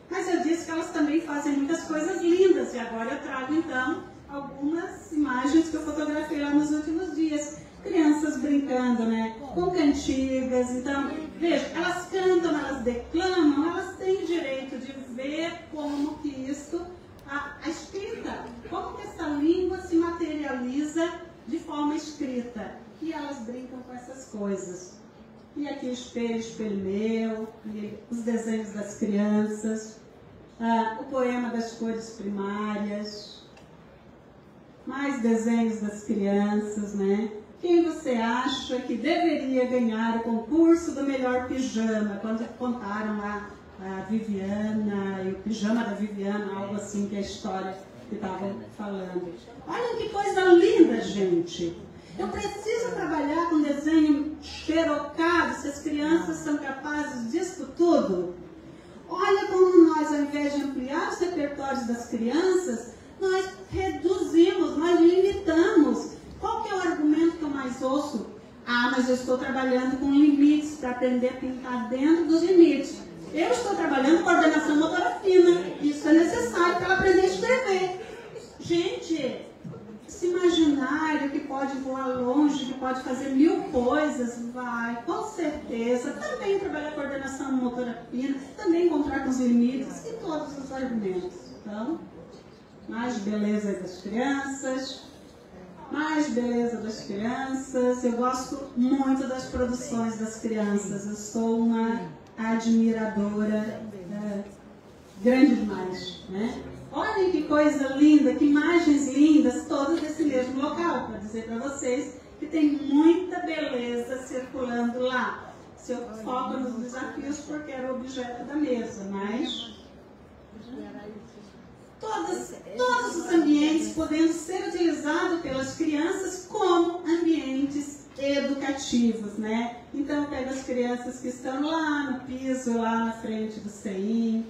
H: Mas eu disse que elas também fazem muitas coisas lindas, e agora eu trago então algumas imagens que eu fotografei lá nos últimos dias. Crianças brincando, né, com cantigas. Então, veja, elas cantam, elas declamam, elas têm o direito de ver como que isso, a escrita, como que essa língua se materializa de forma escrita. E elas brincam com essas coisas. E aqui espelho, espelho meu, os desenhos das crianças, o poema das cores primárias, mais desenhos das crianças, né? Quem você acha que deveria ganhar o concurso do melhor pijama? Quando contaram a Viviana e o pijama da Viviana, algo assim que é a história que estavam falando. Olha que coisa linda, gente! Eu preciso trabalhar com desenho xerocado se as crianças são capazes disso tudo. Olha como nós, ao invés de ampliar os repertórios das crianças, nós reduzimos, nós limitamos. Qual que é o argumento que eu mais ouço? Mas eu estou trabalhando com limites para aprender a pintar dentro dos limites. Eu estou trabalhando com coordenação motora fina. Isso é necessário para ela aprender a escrever. Gente, esse imaginário que pode voar longe, que pode fazer 1000 coisas, vai, com certeza, também trabalhar coordenação motora fina, também encontrar com os limites e todos os argumentos. Então, mais beleza das crianças, mais beleza das crianças. Eu gosto muito das produções das crianças, eu sou uma admiradora grande demais, né? Olhem que coisa linda, que imagens lindas, todas desse mesmo local, para dizer para vocês que tem muita beleza circulando lá. Se eu foco nos desafios porque era o objeto da mesa, mas todos os ambientes podendo ser utilizados pelas crianças como ambientes educativos, né? Então, pega as crianças que estão lá no piso, lá na frente do CEIM.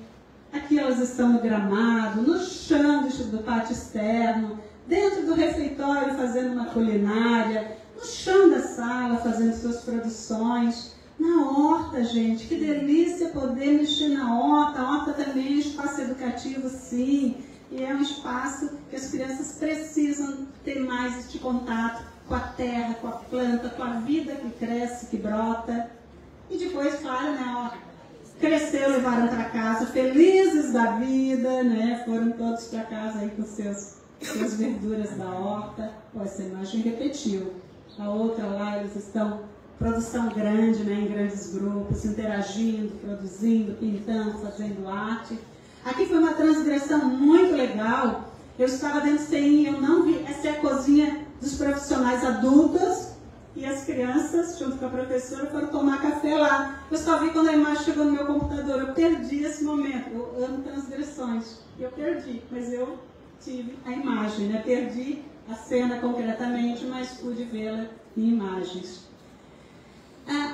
H: Aqui elas estão no gramado, no chão do pátio externo, dentro do refeitório fazendo uma culinária, no chão da sala fazendo suas produções, na horta, gente, que delícia poder mexer na horta. A horta também é um espaço educativo, sim, e é um espaço que as crianças precisam ter mais este contato com a terra, com a planta, com a vida que cresce, que brota. E depois, claro, né, cresceu, levaram para casa, felizes da vida, né? Foram todos para casa aí com suas verduras da horta. Essa imagem repetiu. A outra lá, eles estão produção grande, né, em grandes grupos, interagindo, produzindo, pintando, fazendo arte. Aqui foi uma transgressão muito legal. Eu estava dentro do CEIM e eu não vi. Essa é a cozinha dos profissionais adultos e as crianças, junto com a professora, foram tomar café lá. Eu só vi quando a imagem chegou no meu computador. Eu perdi esse momento. Eu amo transgressões. Eu perdi, mas eu tive a imagem, né? Perdi a cena concretamente, mas pude vê-la em imagens.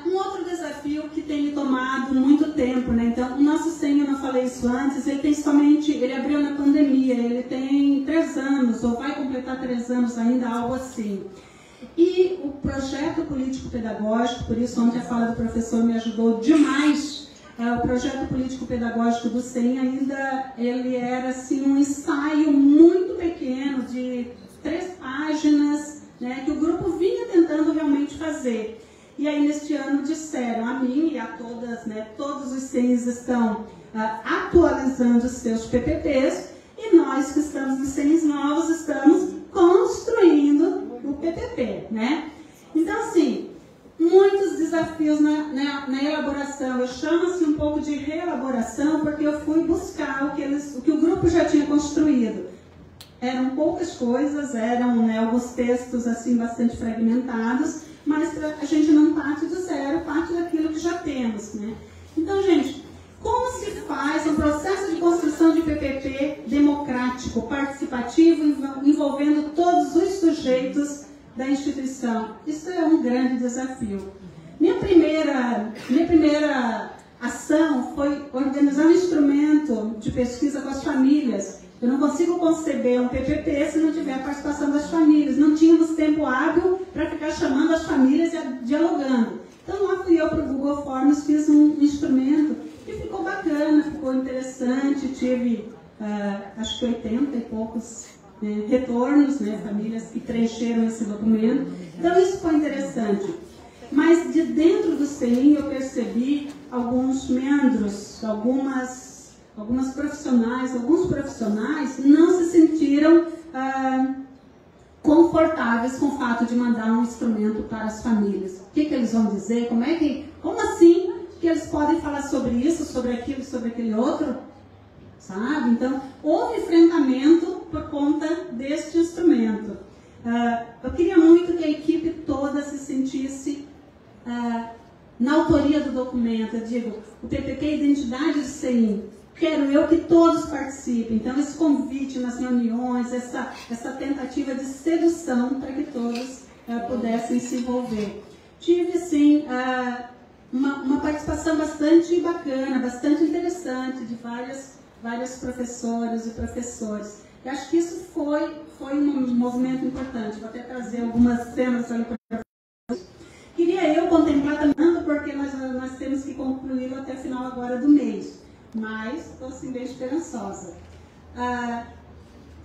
H: Um outro desafio que tem me tomado muito tempo, né? Então, o nosso CEIM, eu não falei isso antes, ele abriu na pandemia, ele tem 3 anos, ou vai completar 3 anos ainda, algo assim. E o projeto político-pedagógico, por isso ontem a fala do professor me ajudou demais, o projeto político-pedagógico do CEIM ainda, ele era assim um ensaio muito pequeno, de 3 páginas, né, que o grupo vinha tentando realmente fazer. E aí, neste ano, disseram a mim e a todas, né, todos os CEIMs estão atualizando os seus PPPs e nós que estamos nos CEIMs novos estamos construindo o PPP, né? Então, assim, muitos desafios na elaboração. Eu chamo assim um pouco de reelaboração porque eu fui buscar o que o grupo já tinha construído. Eram poucas coisas, eram, né, alguns textos assim bastante fragmentados, mas a gente não parte do zero, parte daquilo que já temos, né? Então, gente, como se faz um processo de construção de PPP democrático, participativo, envolvendo todos os sujeitos da instituição? Isso é um grande desafio. Minha primeira ação foi organizar um instrumento de pesquisa com as famílias. Eu não consigo conceber um PPP se não tiver a participação das famílias. Não tínhamos tempo hábil para ficar chamando as famílias e dialogando. Então lá fui eu para o Google Forms, fiz um instrumento e ficou bacana, ficou interessante. Tive acho que 80 e poucos retornos, né, famílias que preencheram esse documento. Então isso foi interessante. Mas de dentro do CEIM eu percebi alguns meandros, alguns profissionais não se sentiram confortáveis com o fato de mandar um instrumento para as famílias. O que eles vão dizer? Como assim que eles podem falar sobre isso, sobre aquilo, sobre aquele outro? Sabe? Então, houve enfrentamento por conta deste instrumento. Eu queria muito que a equipe toda se sentisse na autoria do documento. Eu digo, o PPP é identidade do CEIM. Quero eu que todos participem. Então, esse convite nas reuniões, essa tentativa de sedução para que todos pudessem se envolver. Tive, sim, uma participação bastante bacana, bastante interessante de várias professoras e professores. Eu acho que isso foi um movimento importante. Vou até trazer algumas cenas ali para vocês. Queria eu contemplar também, porque nós temos que concluí-lo até o final agora do mês. Mas estou assim bem esperançosa.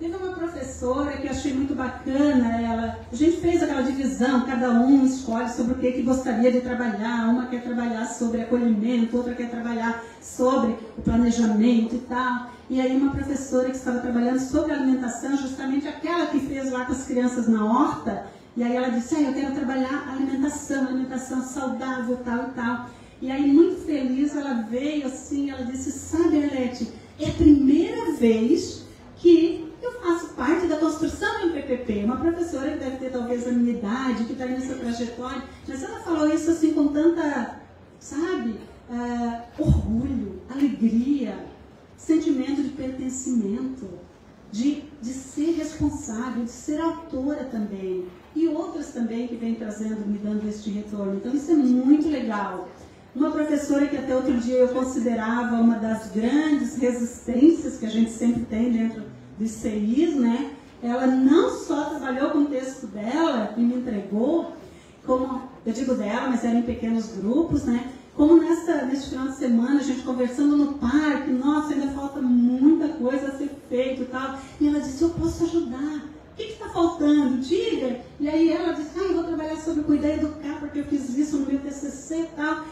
H: Teve uma professora que eu achei muito bacana, a gente fez aquela divisão, cada um escolhe sobre o que gostaria de trabalhar, uma quer trabalhar sobre acolhimento, outra quer trabalhar sobre o planejamento e tal. E aí uma professora que estava trabalhando sobre alimentação, justamente aquela que fez lá com as crianças na horta, e aí ela disse, eu quero trabalhar alimentação saudável, tal e tal. E aí, muito feliz, ela veio assim, ela disse, sabe, Arlete, é a primeira vez que eu faço parte da construção de um PPP. Uma professora que deve ter talvez a minha idade, que está aí nessa trajetória, mas ela falou isso assim com tanta, sabe, orgulho, alegria, sentimento de pertencimento, de ser responsável, de ser autora também. E outras também que vêm trazendo, me dando este retorno. Então, isso é muito legal. Uma professora que até outro dia eu considerava uma das grandes resistências que a gente sempre tem dentro dos CIs, né? Ela não só trabalhou com o texto dela e me entregou, como eu digo dela, mas era em pequenos grupos, né? Como neste final de semana, a gente conversando no parque, nossa, ainda falta muita coisa a ser feita e tal. E ela disse, eu posso ajudar. O que está faltando? Diga. E aí ela disse, eu vou trabalhar sobre cuidar e educar, porque eu fiz isso no meu TCC e tal.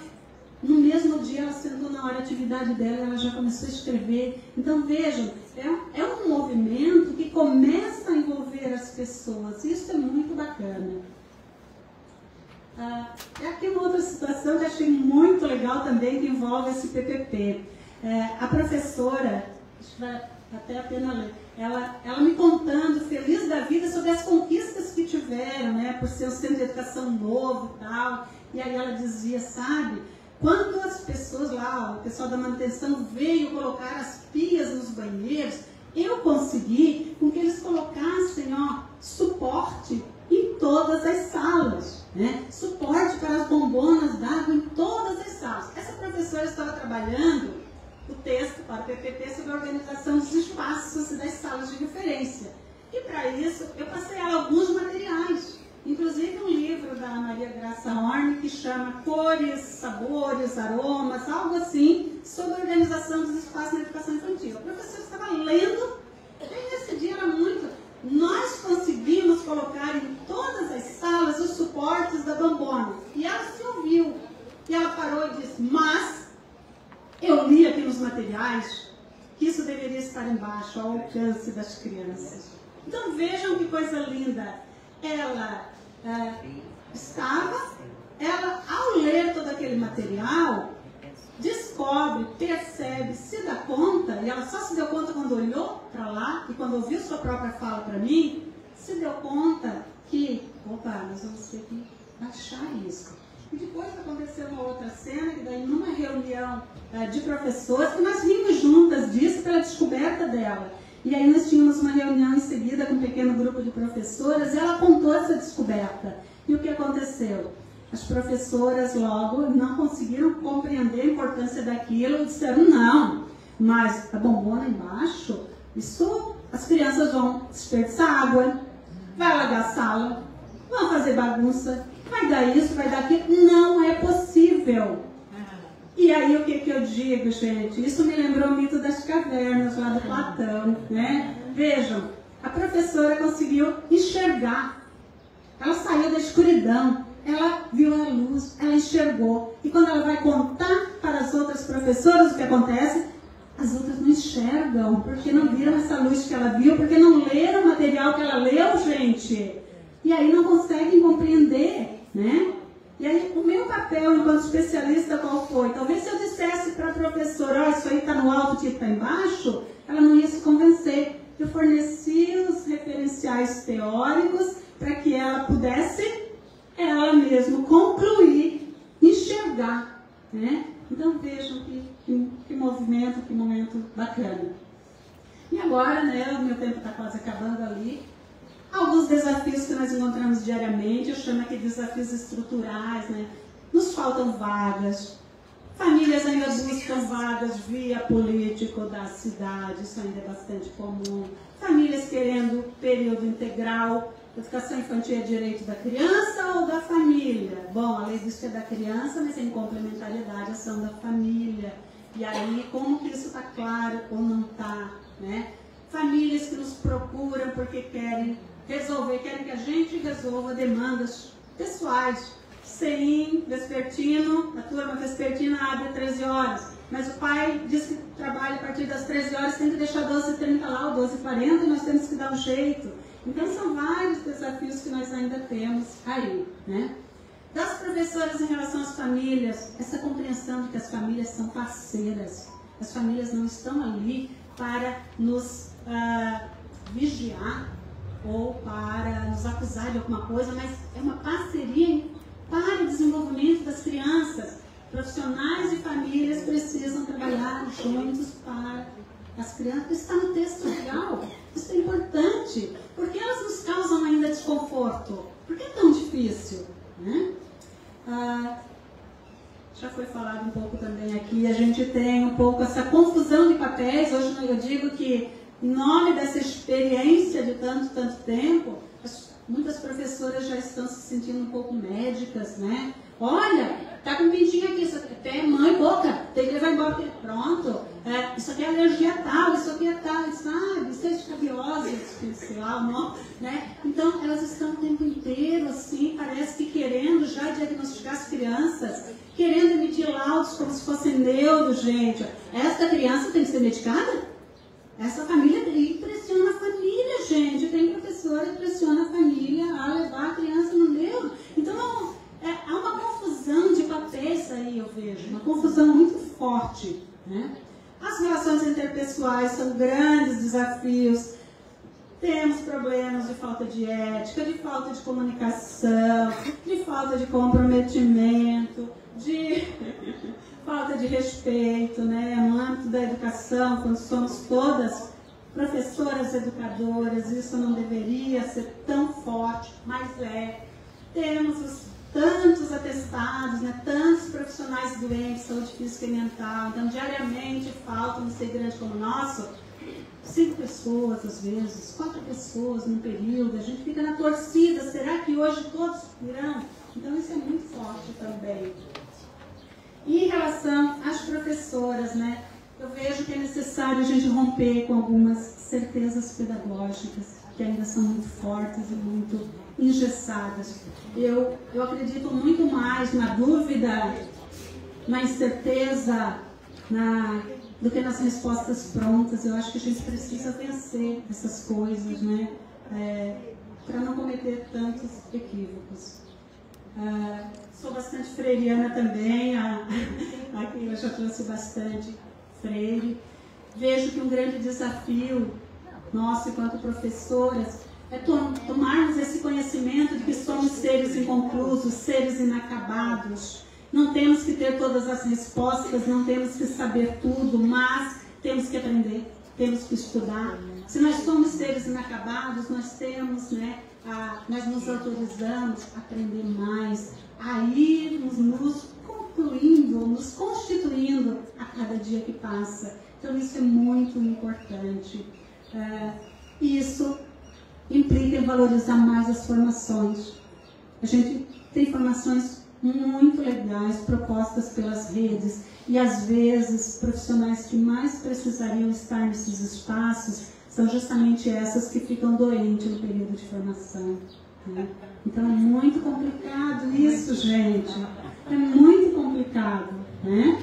H: No mesmo dia, ela sentou na hora de atividade dela, ela já começou a escrever. Então, vejam, é um movimento que começa a envolver as pessoas. Isso é muito bacana. Aqui uma situação que eu achei muito legal também, que envolve esse PPP. A professora, acho que vale até a pena ler, ela me contando, feliz da vida, sobre as conquistas que tiveram, né, por ser um centro de educação novo e tal. E aí ela dizia, sabe, quando as pessoas lá, o pessoal da manutenção veio colocar as pias nos banheiros, eu consegui com que eles colocassem, suporte em todas as salas, né? Suporte para as bombonas d'água em todas as salas. Essa professora estava trabalhando o texto para o PPP sobre a organização dos espaços e das salas de referência. E para isso, eu passei a alguns materiais, inclusive um livro da Maria Graça Horn, que chama Cores, Sabores, Aromas, algo assim, sobre a organização dos espaços na educação infantil. A professora estava lendo, e nesse dia era muito... Nós conseguimos colocar em todas as salas os suportes da bombona. E ela se ouviu. E ela parou e disse, mas eu li aqui nos materiais que isso deveria estar embaixo, ao alcance das crianças. Então vejam que coisa linda. Ela ao ler todo aquele material, descobre, percebe, se dá conta, e ela só se deu conta quando olhou para lá e quando ouviu sua própria fala para mim, se deu conta que, nós vamos ter que baixar isso. E depois aconteceu uma outra cena, que daí numa reunião de professores, que nós vimos juntas disso pela descoberta dela. E aí nós tínhamos uma reunião em seguida com um pequeno grupo de professoras, e ela contou essa descoberta. E o que aconteceu? As professoras logo não conseguiram compreender a importância daquilo e disseram, não, mas a bombona embaixo, isso as crianças vão desperdiçar água, vai alagar a sala, vão fazer bagunça, vai dar isso, vai dar aquilo, não é possível. E aí o que eu digo, gente? Isso me lembrou o mito das cavernas lá do Platão, né? Vejam, a professora conseguiu enxergar, ela saiu da escuridão. Ela viu a luz, ela enxergou. E quando ela vai contar para as outras professoras o que acontece, as outras não enxergam, porque não viram essa luz que ela viu, porque não leram o material que ela leu, gente. E aí não conseguem compreender, né? E aí o meu papel enquanto especialista qual foi? Talvez se eu dissesse para a professora, isso aí está no alto, tipo está embaixo, ela não ia se convencer. Eu forneci os referenciais teóricos para que ela pudesse ela mesma concluir, enxergar, né? Então vejam que movimento, que momento bacana. E agora, né, o meu tempo está quase acabando ali. Alguns desafios que nós encontramos diariamente, eu chamo aqui de desafios estruturais, né? Nos faltam vagas, famílias ainda buscam vagas via político da cidade, isso ainda é bastante comum. Famílias querendo período integral. Educação infantil é direito da criança ou da família? Bom, a lei diz que é da criança, mas em complementariedade, ação da família. E aí, como que isso está claro ou não está, né? Famílias que nos procuram porque querem resolver, querem que a gente resolva demandas pessoais. CEIM, vespertino, a turma vespertina abre às 13 horas. Mas o pai diz que trabalha a partir das 13 horas, tem que deixar 12h30 lá ou 12h40 e nós temos que dar um jeito. Então, são vários desafios que nós ainda temos aí, né? Das professoras em relação às famílias, essa compreensão de que as famílias são parceiras. As famílias não estão ali para nos vigiar ou para nos acusar de alguma coisa, mas é uma parceria para o desenvolvimento das crianças. Profissionais e famílias precisam trabalhar juntos para as crianças. Isso está no texto legal. Isso é importante. Por que elas nos causam ainda desconforto? Por que é tão difícil? Né? Já foi falado um pouco também aqui, a gente tem um pouco essa confusão de papéis. Hoje eu digo que, em nome dessa experiência de tanto tempo, muitas professoras já estão se sentindo um pouco médicas, né? Olha, tá com um pintinho aqui, isso aqui é pé, mãe, boca, tem que levar embora, porque pronto, isso aqui é alergia tal, isso aqui é tal, sabe? Isso é escabiose, sei lá, não, né? Então, elas estão o tempo inteiro, assim, parece que querendo já diagnosticar as crianças, querendo emitir laudos como se fossem neuro, gente. Esta criança tem que ser medicada? Essa família pressiona a família, gente. Tem professora que pressiona a família a levar a criança no neuro. Então, há uma confusão de papéis pessoais são grandes desafios. Temos problemas de falta de ética, de falta de comunicação, de falta de comprometimento, de falta de respeito, né? No âmbito da educação, quando somos todas professoras educadoras, isso não deveria ser tão forte, mas é. Temos tantos atestados, né? Tantos profissionais doentes, saúde física e mental, então diariamente faltam, não sei grande como o nosso, 5 pessoas às vezes, 4 pessoas num período, a gente fica na torcida, será que hoje todos virão? Então isso é muito forte também. E em relação às professoras, né, eu vejo que é necessário a gente romper com algumas certezas pedagógicas, que ainda são muito fortes e muito engessadas. Eu acredito muito mais na dúvida, na incerteza, do que nas respostas prontas. Eu acho que a gente precisa vencer essas coisas, né? Para não cometer tantos equívocos. Sou bastante freiriana também, aqui eu já trouxe bastante freire. Vejo que um grande desafio nosso enquanto professoras é tomarmos esse conhecimento de que somos seres inconclusos, seres inacabados. Não temos que ter todas as respostas, não temos que saber tudo, mas temos que aprender, temos que estudar. Se nós somos seres inacabados, nós temos, né, nós nos autorizamos a aprender mais, a irmos nos concluindo, nos constituindo a cada dia que passa. Então isso é muito importante. Isso implica em valorizar mais as formações. A gente tem formações muito legais, propostas pelas redes, e às vezes profissionais que mais precisariam estar nesses espaços são justamente essas que ficam doentes no período de formação, né? Então é muito complicado isso, gente. É muito complicado, né?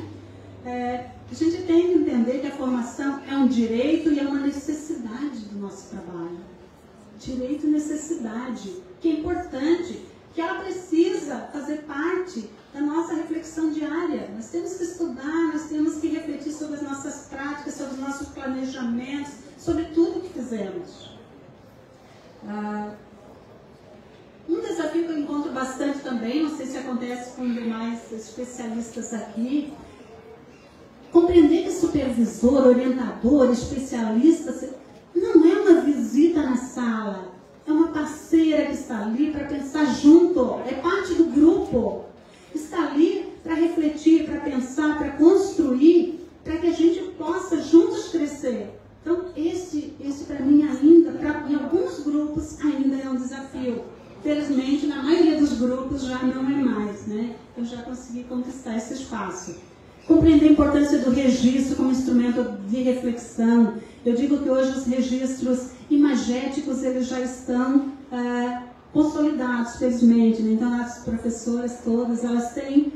H: A gente tem que entender que a formação é um direito e é uma necessidade do nosso trabalho. Direito e necessidade, que é importante, que ela precisa fazer parte da nossa reflexão diária. Nós temos que estudar, nós temos que refletir sobre as nossas práticas, sobre os nossos planejamentos, sobre tudo que fizemos. Um desafio que eu encontro bastante também, não sei se acontece com demais especialistas aqui, compreender que supervisor, orientador, especialista não é uma visita na sala, é uma parceira que está ali para pensar junto, é parte do grupo, está ali para refletir, para pensar, para construir, para que a gente possa juntos crescer. Então esse para mim ainda, em alguns grupos ainda é um desafio. Felizmente na maioria dos grupos já não é mais, né? Eu já consegui conquistar esse espaço. Compreender a importância do registro como instrumento de reflexão. Eu digo que hoje os registros imagéticos eles já estão consolidados, felizmente, né? Então as professoras todas elas têm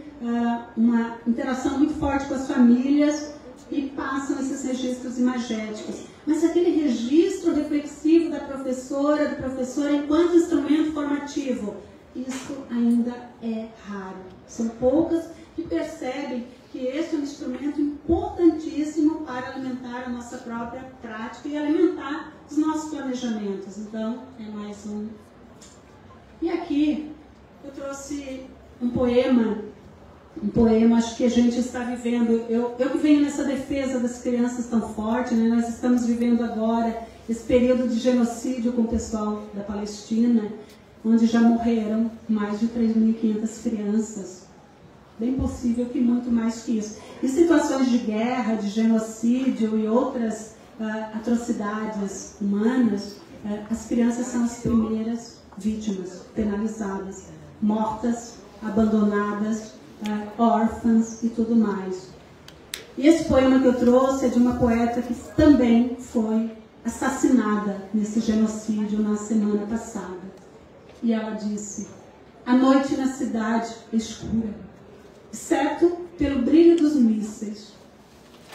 H: uma interação muito forte com as famílias e passam esses registros imagéticos. Mas aquele registro reflexivo da professora, do professor enquanto instrumento formativo, isso ainda é raro. São poucas que percebem que esse é um instrumento importantíssimo para alimentar a nossa própria prática e alimentar os nossos planejamentos. Então, é mais um. E aqui eu trouxe um poema, acho que a gente está vivendo, eu que venho nessa defesa das crianças tão forte, né? Nós estamos vivendo agora esse período de genocídio com o pessoal da Palestina, onde já morreram mais de 3.500 crianças. Bem possível que muito mais que isso. Em situações de guerra, de genocídio e outras atrocidades humanas, as crianças são as primeiras vítimas, penalizadas, mortas, abandonadas, órfãs e tudo mais. E esse poema que eu trouxe é de uma poeta que também foi assassinada nesse genocídio na semana passada. E ela disse: a noite na cidade é escura, exceto pelo brilho dos mísseis,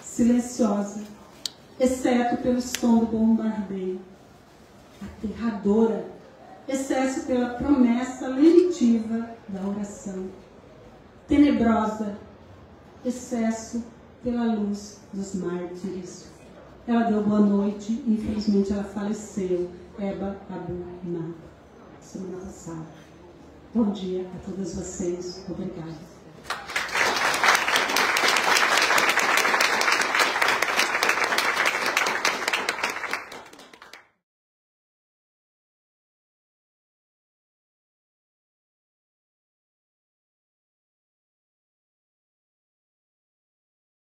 H: silenciosa, exceto pelo som do bombardeio, aterradora, exceto pela promessa lenitiva da oração, tenebrosa, excesso pela luz dos mártires. ela deu boa noite e infelizmente ela faleceu, Eba Abu Na, semana passada. Bom dia a todas vocês, obrigada.